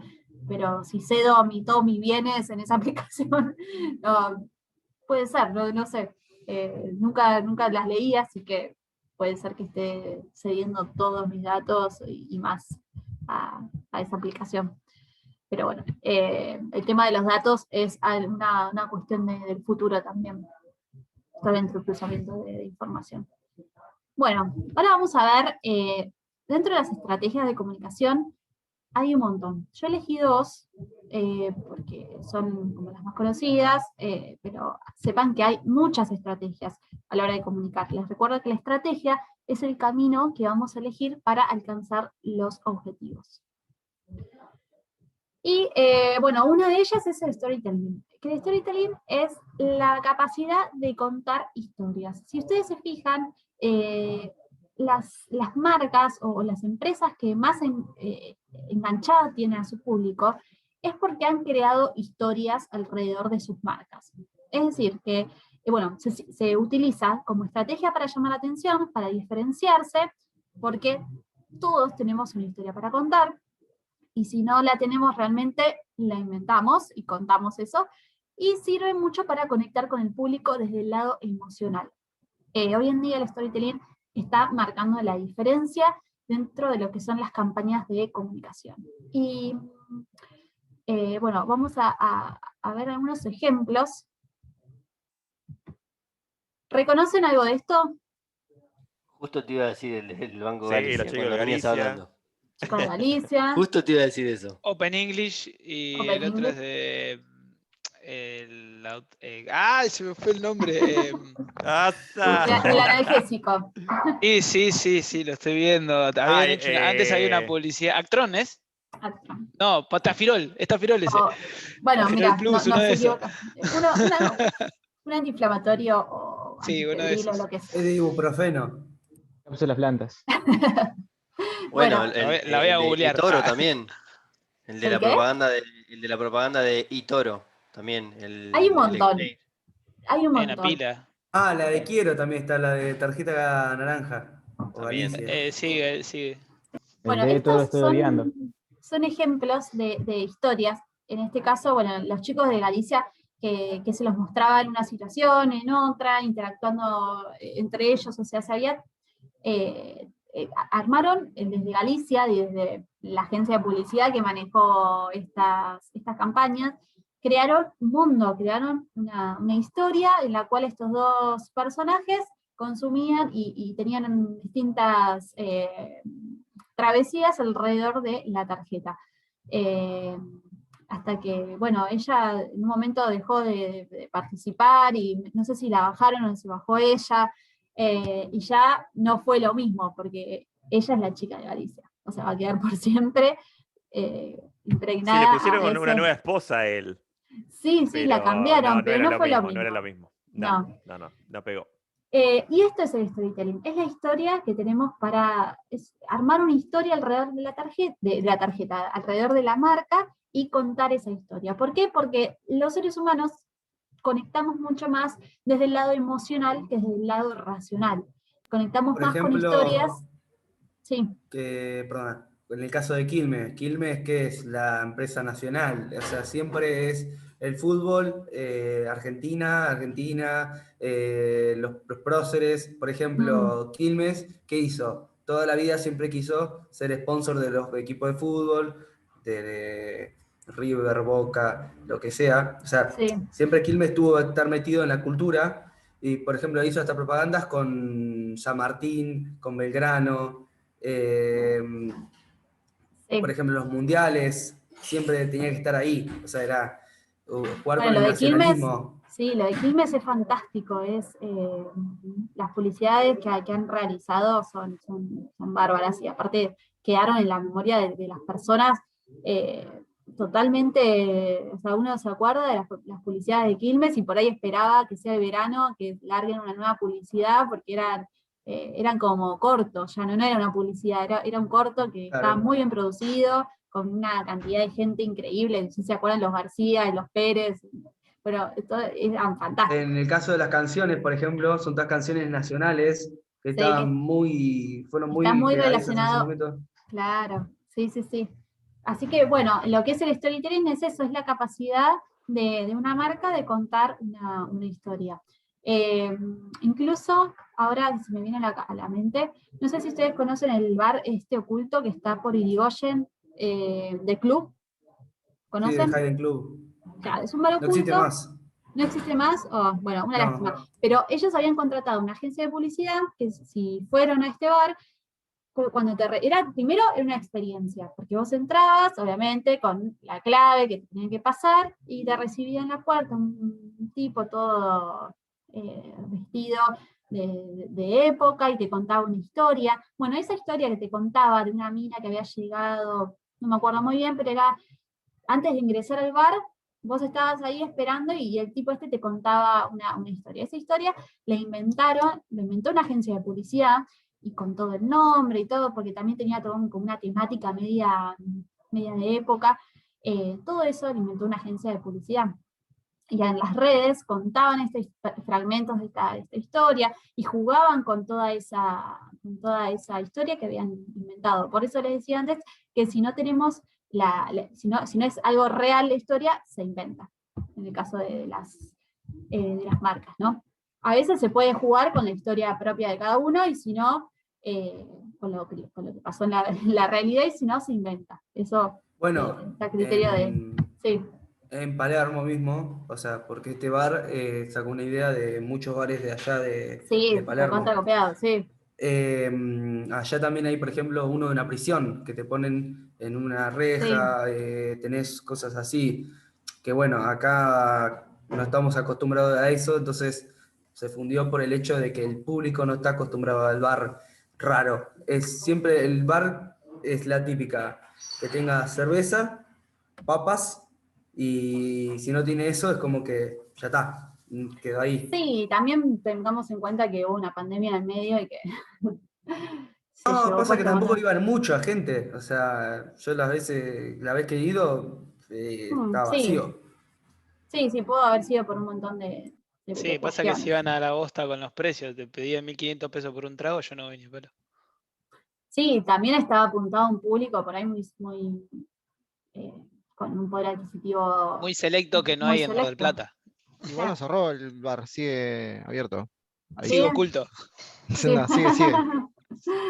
pero si cedo todos mis bienes en esa aplicación, no, puede ser, no sé. Nunca las leí, así que puede ser que esté cediendo todos mis datos y más a esa aplicación. Pero bueno, el tema de los datos es una cuestión del futuro también. Está dentro del cruzamiento de información. Bueno, ahora vamos a ver, dentro de las estrategias de comunicación hay un montón. Yo elegí 2, porque son como las más conocidas, pero sepan que hay muchas estrategias a la hora de comunicar. Les recuerdo que la estrategia es el camino que vamos a elegir para alcanzar los objetivos. Y bueno, una de ellas es el storytelling. Que el storytelling es la capacidad de contar historias. Si ustedes se fijan, las marcas o las empresas que más enganchada tienen a su público es porque han creado historias alrededor de sus marcas. Es decir, que bueno, se utiliza como estrategia para llamar la atención, para diferenciarse, porque todos tenemos una historia para contar, y si no la tenemos realmente, la inventamos y contamos eso, y sirve mucho para conectar con el público desde el lado emocional. Hoy en día el storytelling está marcando la diferencia dentro de lo que son las campañas de comunicación. Y bueno, vamos a ver algunos ejemplos. ¿Reconocen algo de esto? Justo te iba a decir el Banco Sí, Galicia, los chicos cuando de venías Galicia. hablando. Chicos de Galicia. Justo te iba a decir eso. Open English y Open el otro English. es de... ¡Ay! Se me fue el nombre. El analgésico. Sí, lo estoy viendo. Antes había una publicidad. ¿Actrones? No, Tafirol. Es Tafirol ese. Bueno, Tafirol mira, Plus, no uno de se esos. equivoca. Un antiinflamatorio o Sí, uno de antifebril o esos. lo que sea. Es de ibuprofeno. Cápsulas plantas. Bueno, la voy a el de googlear. eToro también. El de ¿El la qué? propaganda de eToro también. Hay un montón. Hay una pila. Ah, la de Quiero también está, la de tarjeta naranja. O Galicia. Sigue. Bueno, El de todo lo estos estoy odiando. son ejemplos de historias. En este caso, bueno, los chicos de Galicia que se los mostraba en una situación, en otra, interactuando entre ellos, o sea, armaron desde Galicia y desde la agencia de publicidad que manejó estas campañas, crearon un mundo, crearon una historia en la cual estos dos personajes consumían y tenían distintas travesías alrededor de la tarjeta. Hasta que, bueno, ella en un momento dejó de participar y no sé si la bajaron o se bajó ella, y ya no fue lo mismo, porque ella es la chica de Galicia, o sea, va a quedar por siempre impregnada. Sí, le pusieron a una ese... nueva esposa a él. Sí, la cambiaron, pero no fue lo mismo. No era lo mismo. No pegó. Y esto es el storytelling, es la historia que tenemos para armar una historia alrededor de la tarjeta, alrededor de la marca y contar esa historia. ¿Por qué? Porque los seres humanos conectamos mucho más desde el lado emocional que desde el lado racional. Conectamos Por más con ejemplo, historias. Sí. Perdón, en el caso de Quilmes, que es la empresa nacional, o sea, siempre es el fútbol, Argentina, los próceres, por ejemplo, Quilmes, ¿qué hizo? Toda la vida siempre quiso ser sponsor de los equipos de fútbol, de River, Boca, lo que sea. O sea, siempre Quilmes tuvo que estar metido en la cultura y, por ejemplo, hizo hasta propagandas con San Martín, con Belgrano. Por ejemplo, los mundiales siempre tenía que estar ahí. O sea, era jugar con el nacionalismo. Sí, lo de Quilmes es fantástico. Las publicidades que han realizado son bárbaras y aparte quedaron en la memoria de las personas totalmente. O sea, uno se acuerda de las publicidades de Quilmes y por ahí esperaba que sea de verano, que larguen una nueva publicidad porque eran como cortos, ya no era una publicidad, era un corto que estaba muy bien producido, con una cantidad de gente increíble, no sé si se acuerdan los García y los Pérez, pero eran fantásticos. En el caso de las canciones, por ejemplo, son todas canciones nacionales que fueron muy relacionado, en ese momento. Claro, sí. Así que bueno, lo que es el storytelling es eso, es la capacidad de una marca de contar una historia. Incluso, ahora se me viene a la mente, no sé si ustedes conocen el bar oculto que está por Irigoyen, de Club. ¿Conocen? Sí, el Hayden Club. Claro, es un bar oculto. No existe más. ¿No existe más? Bueno, una lástima. Pero ellos habían contratado una agencia de publicidad que si fueron a este bar, primero era una experiencia, porque vos entrabas, obviamente, con la clave que tenían que pasar, y te recibía en la puerta un tipo todo vestido de época, y te contaba una historia. Bueno, esa historia que te contaba de una mina que había llegado, no me acuerdo muy bien, pero era antes de ingresar al bar, vos estabas ahí esperando y el tipo te contaba una historia. Esa historia la inventó una agencia de publicidad, y con todo el nombre y todo, porque también tenía todo como una temática media de época. Todo eso lo inventó una agencia de publicidad. Y en las redes contaban estos fragmentos de esta historia y jugaban con toda esa historia que habían inventado. Por eso les decía antes que si no tenemos si no es algo real la historia, se inventa. en el caso de las marcas, ¿no? A veces se puede jugar con la historia propia de cada uno, y si no, con lo que pasó en la realidad, y si no, se inventa. Eso está a criterio de... Sí. En Palermo mismo, o sea, porque este bar sacó una idea de muchos bares de allá de Palermo. Recontra copiado, sí. Allá también hay, por ejemplo, uno de una prisión, que te ponen en una reja, tenés cosas así, que bueno, acá no estamos acostumbrados a eso, entonces se fundió por el hecho de que el público no está acostumbrado al bar raro. Siempre el bar es la típica, que tenga cerveza, papas, y si no tiene eso es como que ya está, quedó ahí. Sí, también tengamos en cuenta que hubo una pandemia en el medio y que... No, pasa que tampoco iban mucha gente, o sea, yo la vez que he ido, estaba vacío. Sí, pudo haber sido por un montón de sí, pasa que si iban a la bosta con los precios, te pedían 1.500 pesos por un trago, yo no venía, pero... Sí, también estaba apuntado a un público por ahí muy con un poder adquisitivo... Muy selecto que no hay en Mar del Plata. Igual no cerró el bar, sigue abierto. Sigue oculto. Sí. No,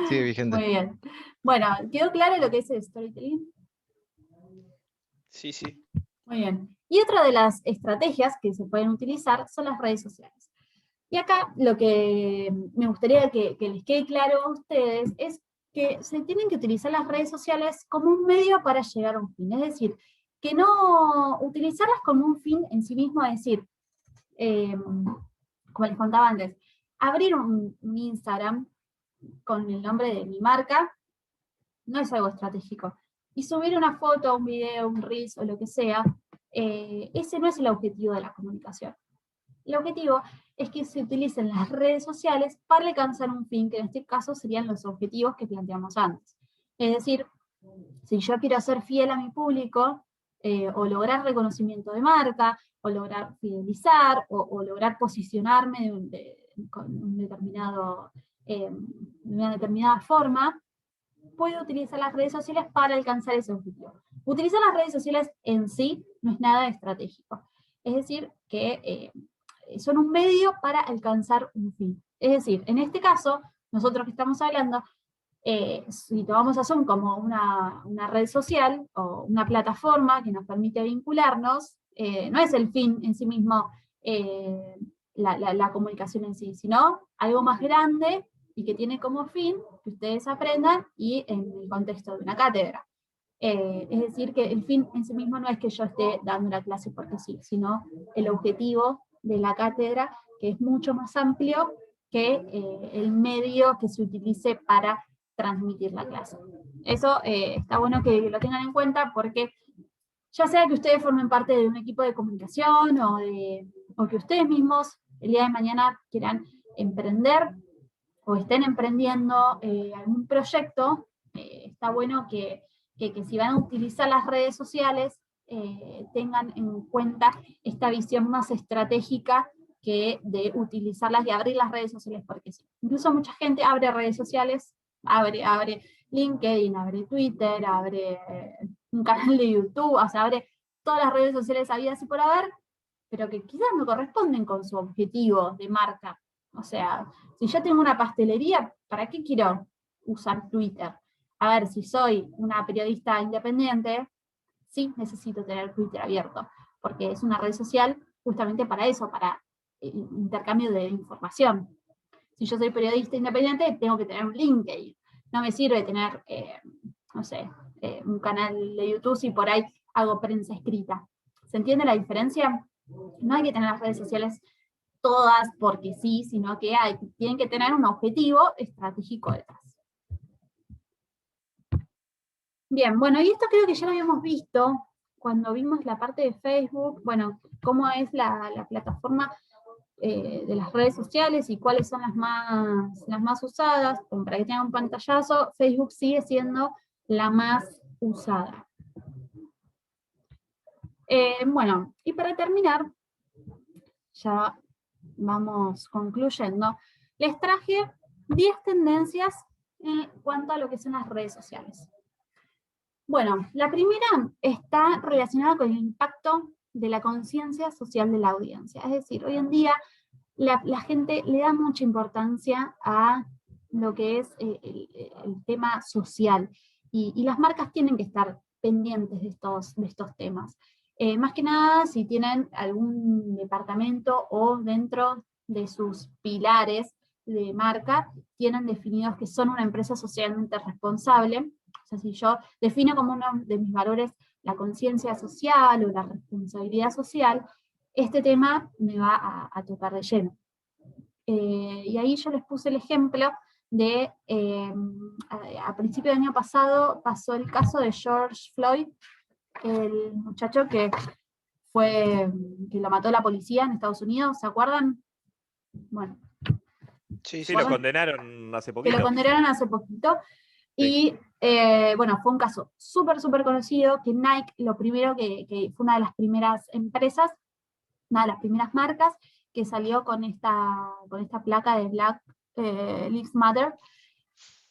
sigue vigente. Muy bien. Bueno, ¿quedó claro lo que es el storytelling? Sí. Muy bien. Y otra de las estrategias que se pueden utilizar son las redes sociales. Y acá lo que me gustaría que les quede claro a ustedes es que se tienen que utilizar las redes sociales como un medio para llegar a un fin. Es decir, que no utilizarlas como un fin en sí mismo, es decir, como les contaba antes, abrir un Instagram con el nombre de mi marca no es algo estratégico. Y subir una foto, un video, un Reels o lo que sea, ese no es el objetivo de la comunicación. El objetivo es que se utilicen las redes sociales para alcanzar un fin, que en este caso serían los objetivos que planteamos antes. Es decir, si yo quiero ser fiel a mi público, o lograr reconocimiento de marca, o lograr fidelizar, o lograr posicionarme con una determinada forma, puedo utilizar las redes sociales para alcanzar ese objetivo. Utilizar las redes sociales en sí no es nada estratégico. Es decir, que son un medio para alcanzar un fin. Es decir, en este caso, nosotros que estamos hablando, si tomamos a Zoom como una red social o una plataforma que nos permite vincularnos, no es el fin en sí mismo la comunicación en sí, sino algo más grande y que tiene como fin que ustedes aprendan y en el contexto de una cátedra. Es decir, que el fin en sí mismo no es que yo esté dando la clase porque sí, sino el objetivo de la cátedra, que es mucho más amplio que el medio que se utilice para transmitir la clase. Eso está bueno que lo tengan en cuenta, porque ya sea que ustedes formen parte de un equipo de comunicación o que ustedes mismos el día de mañana quieran emprender o estén emprendiendo algún proyecto, está bueno que si van a utilizar las redes sociales tengan en cuenta esta visión más estratégica que de utilizarlas y abrir las redes sociales porque sí. Incluso mucha gente abre redes sociales, abre LinkedIn, abre Twitter, abre un canal de YouTube, o sea, abre todas las redes sociales habidas y por haber, pero que quizás no corresponden con su objetivo de marca. O sea, si yo tengo una pastelería, ¿para qué quiero usar Twitter? A ver, si soy una periodista independiente, sí necesito tener Twitter abierto, porque es una red social justamente para eso, para intercambio de información. Si yo soy periodista independiente, tengo que tener un LinkedIn. No me sirve tener, no sé, un canal de YouTube si por ahí hago prensa escrita. ¿Se entiende la diferencia? No hay que tener las redes sociales todas porque sí, sino que tienen que tener un objetivo estratégico detrás. Bien, bueno, y esto creo que ya lo habíamos visto cuando vimos la parte de Facebook, bueno, cómo es la plataforma de las redes sociales y cuáles son las más usadas. Como para que tengan un pantallazo, Facebook sigue siendo la más usada. Bueno, y para terminar, ya vamos concluyendo, les traje 10 tendencias en cuanto a lo que son las redes sociales. Bueno, la primera está relacionada con el impacto de la conciencia social de la audiencia. Es decir, hoy en día la gente le da mucha importancia a lo que es el tema social, y las marcas tienen que estar pendientes de estos temas. Más que nada si tienen algún departamento o dentro de sus pilares de marca tienen definidos que son una empresa socialmente responsable. O sea, si yo defino como uno de mis valores la conciencia social o la responsabilidad social, este tema me va a tocar de lleno. Y ahí yo les puse el ejemplo de, a principio del año pasado pasó el caso de George Floyd, el muchacho que lo mató la policía en Estados Unidos, ¿se acuerdan? Bueno. Sí, lo condenaron hace poquito. Que lo condenaron hace poquito. Sí. Y bueno, fue un caso súper conocido, que Nike, lo primero que fue una de las primeras empresas, una de las primeras marcas, que salió con esta placa de Black Lives Matter,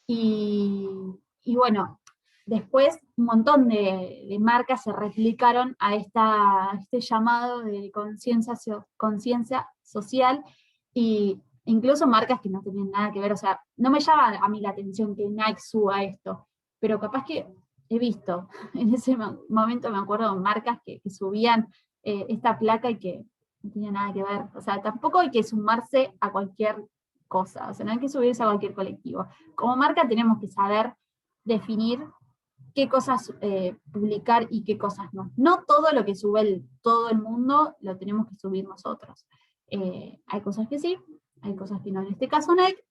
y bueno, después un montón de marcas se replicaron a este llamado de conciencia social, y incluso marcas que no tenían nada que ver. O sea, no me llama a mí la atención que Nike suba esto, pero capaz que he visto, en ese momento me acuerdo de marcas que subían esta placa y que no tenía nada que ver. O sea, tampoco hay que sumarse a cualquier cosa, o sea, no hay que subirse a cualquier colectivo. Como marca tenemos que saber definir qué cosas publicar y qué cosas no. No todo lo que sube todo el mundo lo tenemos que subir nosotros. Hay cosas que sí, hay cosas que no. En este caso Nike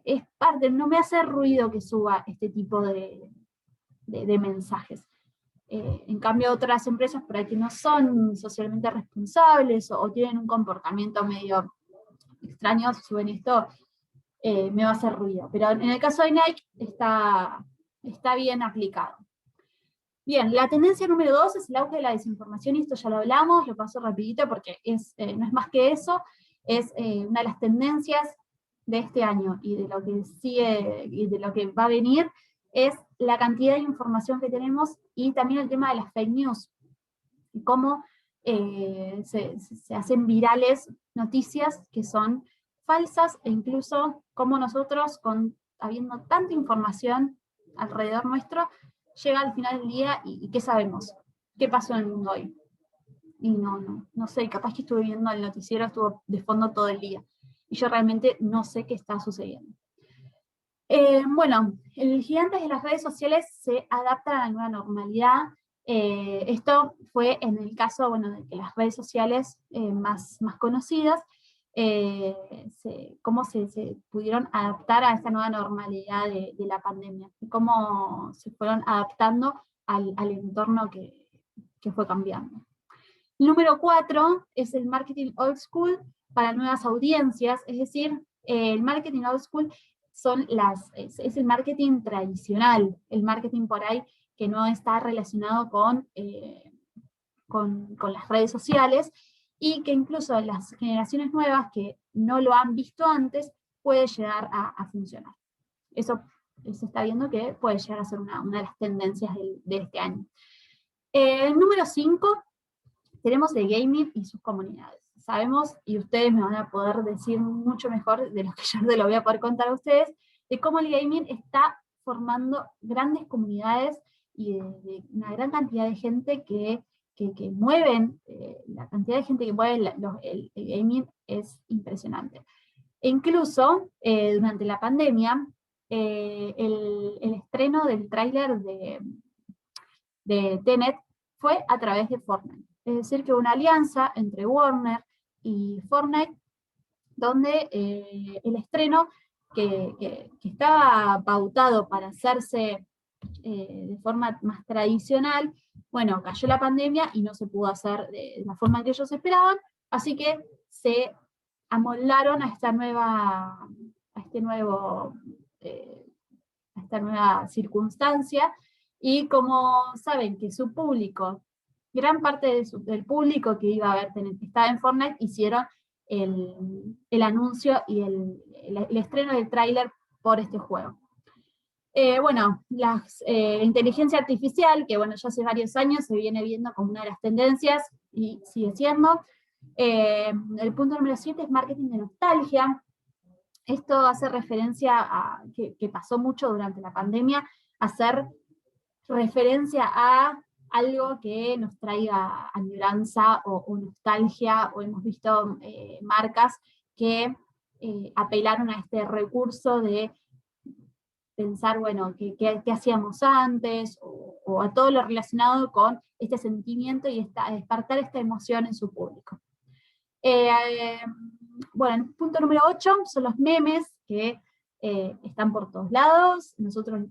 es parte, no me hace ruido que suba este tipo de mensajes. En cambio otras empresas por ahí que no son socialmente responsables o tienen un comportamiento medio extraño, si suben esto, me va a hacer ruido. Pero en el caso de Nike está bien aplicado. Bien, la tendencia número 2 es el auge de la desinformación, y esto ya lo hablamos, lo paso rapidito porque no es más que eso, es una de las tendencias de este año y de lo que sigue y de lo que va a venir, es la cantidad de información que tenemos, y también el tema de las fake news, y cómo se hacen virales noticias que son falsas, e incluso cómo nosotros, habiendo tanta información alrededor nuestro, llega al final del día y ¿qué sabemos? ¿Qué pasó en el mundo hoy? Y no sé, capaz que estuve viendo el noticiero, estuvo de fondo todo el día, y yo realmente no sé qué está sucediendo. Bueno, el gigante de las redes sociales se adapta a la nueva normalidad. Esto fue en el caso, bueno, de que las redes sociales más conocidas, cómo se pudieron adaptar a esta nueva normalidad de la pandemia, y cómo se fueron adaptando al entorno que fue cambiando. Número 4 es el marketing old school para nuevas audiencias, es decir, el marketing old school es el marketing tradicional, el marketing por ahí que no está relacionado con las redes sociales, y que incluso las generaciones nuevas que no lo han visto antes puede llegar a funcionar. Eso se está viendo que puede llegar a ser una de las tendencias de este año. Número 5, tenemos el gaming y sus comunidades. Sabemos, y ustedes me van a poder decir mucho mejor de lo que yo te lo voy a poder contar a ustedes, de cómo el gaming está formando grandes comunidades y de una gran cantidad de gente que mueven, la cantidad de gente que mueve el gaming es impresionante. E incluso, durante la pandemia, el estreno del tráiler de Tenet fue a través de Fortnite. Es decir, que una alianza entre Warner y Fortnite, donde el estreno que estaba pautado para hacerse de forma más tradicional, bueno, cayó la pandemia y no se pudo hacer de la forma que ellos esperaban, así que se amoldaron a esta nueva circunstancia, y como saben que su público, gran parte del público que iba a ver Tenet estaba en Fortnite, hicieron el anuncio y el estreno del tráiler por este juego. Bueno, la inteligencia artificial, que bueno, ya hace varios años se viene viendo como una de las tendencias, y sigue siendo. El punto número 7 es marketing de nostalgia. Esto hace referencia a, que pasó mucho durante la pandemia, hacer referencia a algo que nos traiga añoranza o nostalgia, o hemos visto marcas que apelaron a este recurso de pensar, bueno, qué hacíamos antes, o a todo lo relacionado con este sentimiento y despertar esta emoción en su público. Bueno, el punto número 8 son los memes, que están por todos lados. Nosotros,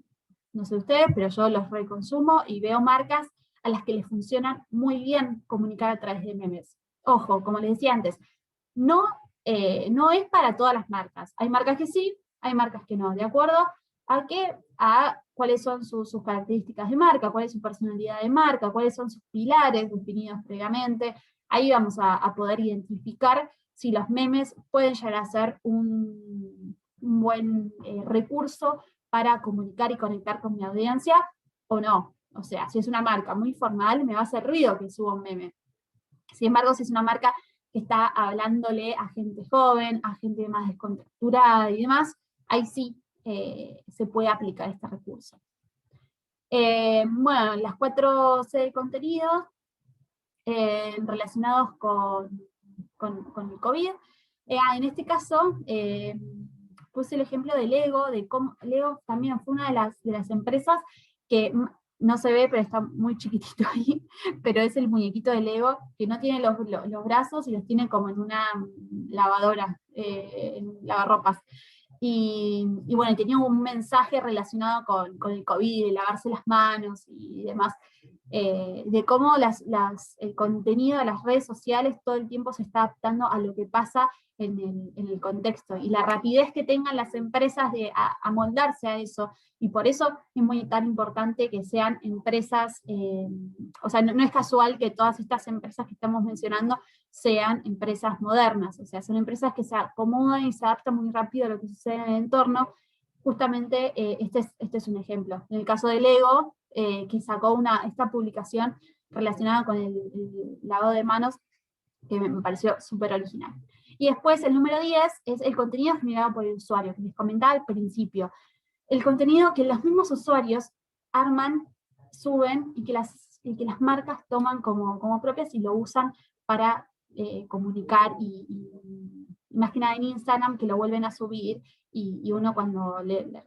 no sé ustedes, pero yo los reconsumo y veo marcas a las que les funcionan muy bien comunicar a través de memes. Ojo, como les decía antes, no es para todas las marcas. Hay marcas que sí, hay marcas que no, de acuerdo a cuáles son sus características de marca, cuál es su personalidad de marca, cuáles son sus pilares definidos previamente. Ahí vamos a poder identificar si los memes pueden llegar a ser un buen recurso para comunicar y conectar con mi audiencia o no. O sea, si es una marca muy formal, me va a hacer ruido que suba un meme. Sin embargo, si es una marca que está hablándole a gente joven, a gente más descontracturada y demás, ahí sí se puede aplicar este recurso. Bueno, las 4C de contenido relacionados con el COVID. En este caso, puse el ejemplo de Lego, de cómo Lego también fue una de las empresas que no se ve, pero está muy chiquitito ahí, pero es el muñequito de Lego, que no tiene los brazos y los tiene como en una lavadora, en lavarropas. Y bueno, tenía un mensaje relacionado con el COVID, de lavarse las manos y demás, de cómo el contenido de las redes sociales todo el tiempo se está adaptando a lo que pasa en el contexto, y la rapidez que tengan las empresas de amoldarse a eso, y por eso es tan importante que sean empresas, o sea, no es casual que todas estas empresas que estamos mencionando sean empresas modernas, o sea, son empresas que se acomodan y se adaptan muy rápido a lo que sucede en el entorno. Justamente este es un ejemplo. En el caso de Lego, que sacó esta publicación relacionada con el lavado de manos, que me pareció súper original. Y después el número 10 es el contenido generado por el usuario, que les comentaba al principio. El contenido que los mismos usuarios arman, suben, y que las marcas toman como propias y lo usan para comunicar, y más que nada en Instagram, que lo vuelven a subir, y uno cuando le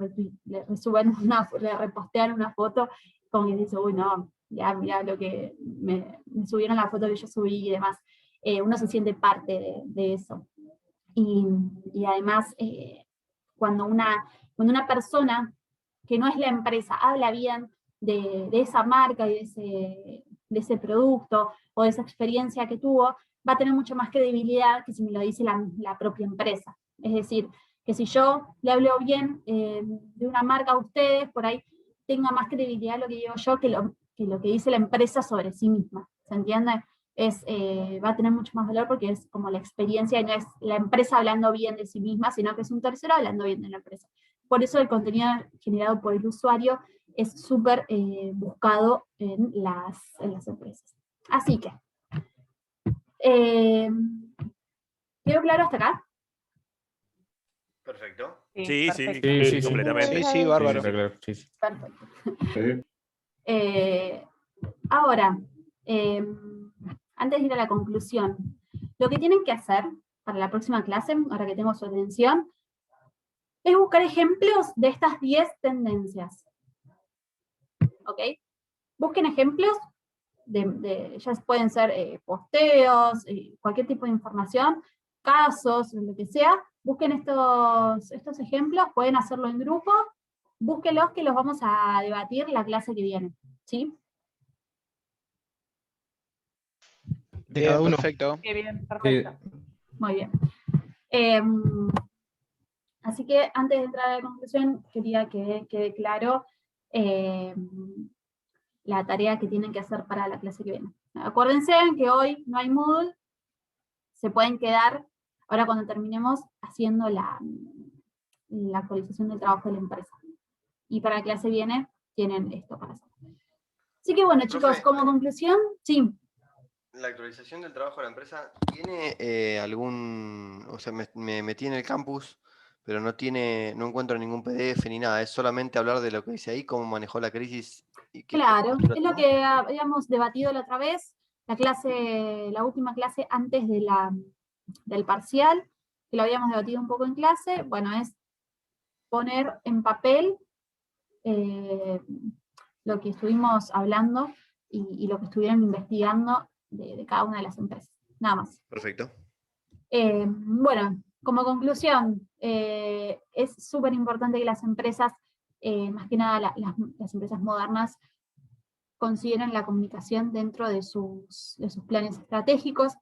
resuben le repostean una foto, como que dice, uy, no, ya mirá lo que me subieron la foto que yo subí y demás. Uno se siente parte de eso. Y además, cuando una persona que no es la empresa habla bien de esa marca y de ese producto o de esa experiencia que tuvo, va a tener mucho más credibilidad que si me lo dice la propia empresa. Es decir, que si yo le hablo bien de una marca a ustedes, por ahí tenga más credibilidad lo que digo yo que lo que dice la empresa sobre sí misma. ¿Se entiende? Va a tener mucho más valor porque es como la experiencia, y no es la empresa hablando bien de sí misma, sino que es un tercero hablando bien de la empresa. Por eso el contenido generado por el usuario es súper buscado en las empresas. Así que, ¿quedó claro hasta acá? Perfecto. Sí, perfecto. Sí, completamente. Sí, bárbaro. Perfecto. Ahora, antes de ir a la conclusión, lo que tienen que hacer para la próxima clase, ahora que tengo su atención, es buscar ejemplos de estas 10 tendencias. ¿Ok? Busquen ejemplos, ya pueden ser posteos, cualquier tipo de información, casos, lo que sea. Busquen estos ejemplos, pueden hacerlo en grupo, búsquenlos, que los vamos a debatir la clase que viene. ¿Sí? De cada uno. Perfecto. Qué bien, perfecto. Muy bien. Así que antes de entrar a la conclusión, quería que quede claro la tarea que tienen que hacer para la clase que viene. Acuérdense que hoy no hay Moodle, se pueden quedar, ahora cuando terminemos, haciendo la actualización del trabajo de la empresa. y para la clase viene tienen esto para hacer. Así que bueno, chicos, como conclusión, sí. ¿La actualización del trabajo de la empresa tiene algún, o sea, me metí en el campus, pero no encuentro ningún PDF ni nada, es solamente hablar de lo que dice ahí, cómo manejó la crisis? Y Claro, es lo que habíamos debatido la otra vez, la última clase antes del parcial, que lo habíamos debatido un poco en clase, bueno, es poner en papel lo que estuvimos hablando y lo que estuvieron investigando de cada una de las empresas, nada más. Perfecto. Bueno, como conclusión, es súper importante que las empresas, más que nada las empresas modernas, consideren la comunicación dentro de sus planes estratégicos,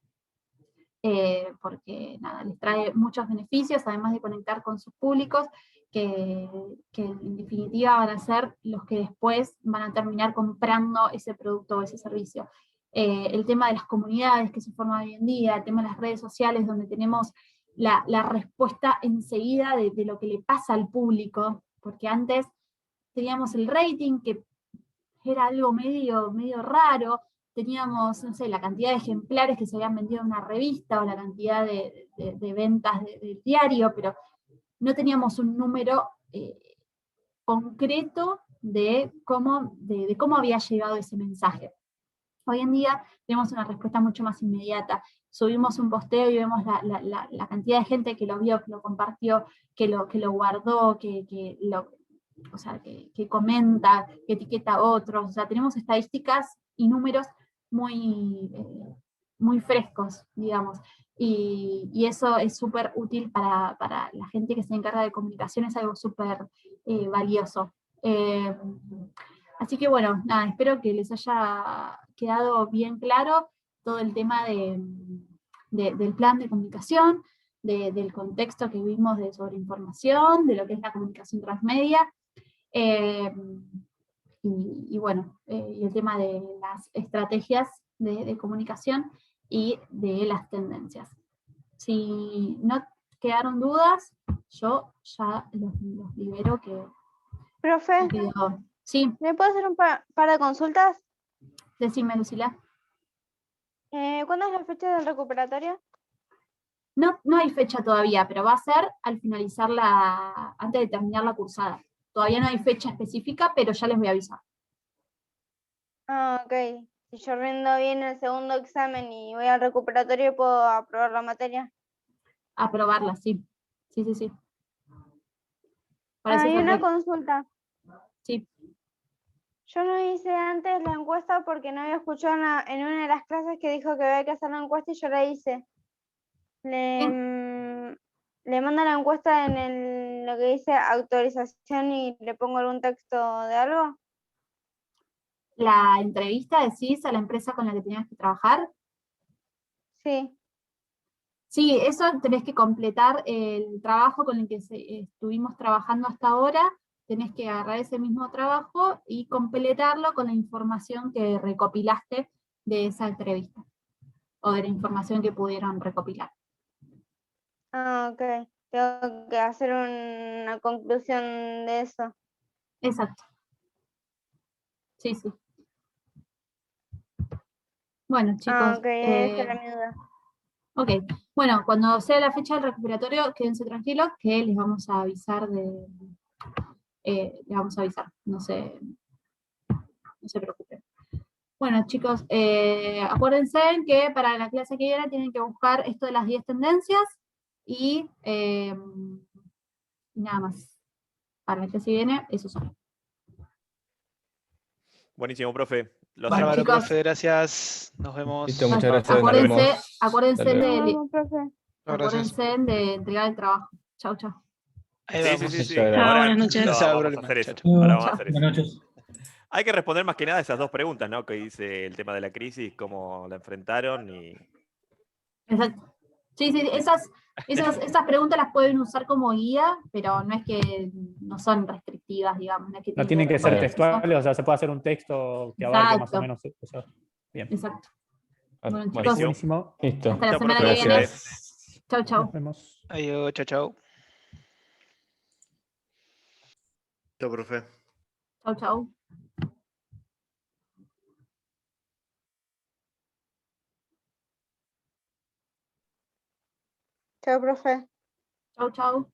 porque nada, les trae muchos beneficios, además de conectar con sus públicos, que en definitiva van a ser los que después van a terminar comprando ese producto o ese servicio. El tema de las comunidades que se forman hoy en día, el tema de las redes sociales, donde tenemos la respuesta enseguida de lo que le pasa al público, porque antes teníamos el rating, que era algo medio raro, teníamos, no sé, la cantidad de ejemplares que se habían vendido en una revista, o la cantidad de ventas del diario, pero no teníamos un número concreto de cómo había llegado ese mensaje. Hoy en día tenemos una respuesta mucho más inmediata. Subimos un posteo y vemos la cantidad de gente que lo vio, que lo compartió, que lo guardó, que comenta, que etiqueta a otros. O sea, tenemos estadísticas y números muy frescos, digamos. Y eso es súper útil para la gente que se encarga de comunicación, es algo súper valioso. Así que bueno, nada, espero que les haya quedado bien claro todo el tema del plan de comunicación, del contexto que vimos de sobreinformación, de lo que es la comunicación transmedia, y bueno, y el tema de las estrategias de comunicación y de las tendencias. Si no quedaron dudas, yo ya los libero que... Profe, sí. ¿me puedo hacer un par de consultas? Decime, Lucila. ¿Cuándo es la fecha del recuperatorio? No hay fecha todavía, pero va a ser al finalizar antes de terminar la cursada. Todavía no hay fecha específica, pero ya les voy a avisar. Ah, ok. Si yo rindo bien el segundo examen y voy al recuperatorio, ¿puedo aprobar la materia? Aprobarla, sí. Sí. Hay una consulta. Sí. Yo no hice antes la encuesta porque no había escuchado en una de las clases que dijo que había que hacer la encuesta y yo la hice. Le mando la encuesta en lo que dice autorización y le pongo algún texto de algo. ¿La entrevista decís a la empresa con la que tenías que trabajar? Sí. Sí, eso tenés que completar el trabajo con el que estuvimos trabajando hasta ahora. Tenés que agarrar ese mismo trabajo y completarlo con la información que recopilaste de esa entrevista, o de la información que pudieron recopilar. Ah, ok. Tengo que hacer una conclusión de eso. Exacto. Sí. Bueno, chicos. Ah, ok, esa era mi duda. Ok, bueno, cuando sea la fecha del recuperatorio, quédense tranquilos que les vamos a avisar no se preocupen. Bueno, chicos, acuérdense que para la clase que viene tienen que buscar esto de las 10 tendencias y nada más. Para la clase que viene, eso son. Buenísimo, profe. Bárbaro, profe, gracias. Nos vemos. Listo, muchas gracias. Acuérdense de entregar el trabajo. Chau. Sí. Ahora buenas noches. Vamos a hacer eso. Ahora vamos a hacer eso. Buenas noches. Hay que responder más que nada esas dos preguntas, ¿no? Que dice el tema de la crisis, cómo la enfrentaron y... Exacto. Sí, esas preguntas las pueden usar como guía, pero no es que no son restrictivas, digamos. No tienen que ser textuales, o sea, se puede hacer un texto que abarque más o menos eso. Bien. Exacto. Bueno, chicos, buenísimo. Listo. Hasta la semana que viene. Chau. Nos vemos. Adiós, chau. Chao, profe. Chau, chau. Chao, profe. Chau, chau.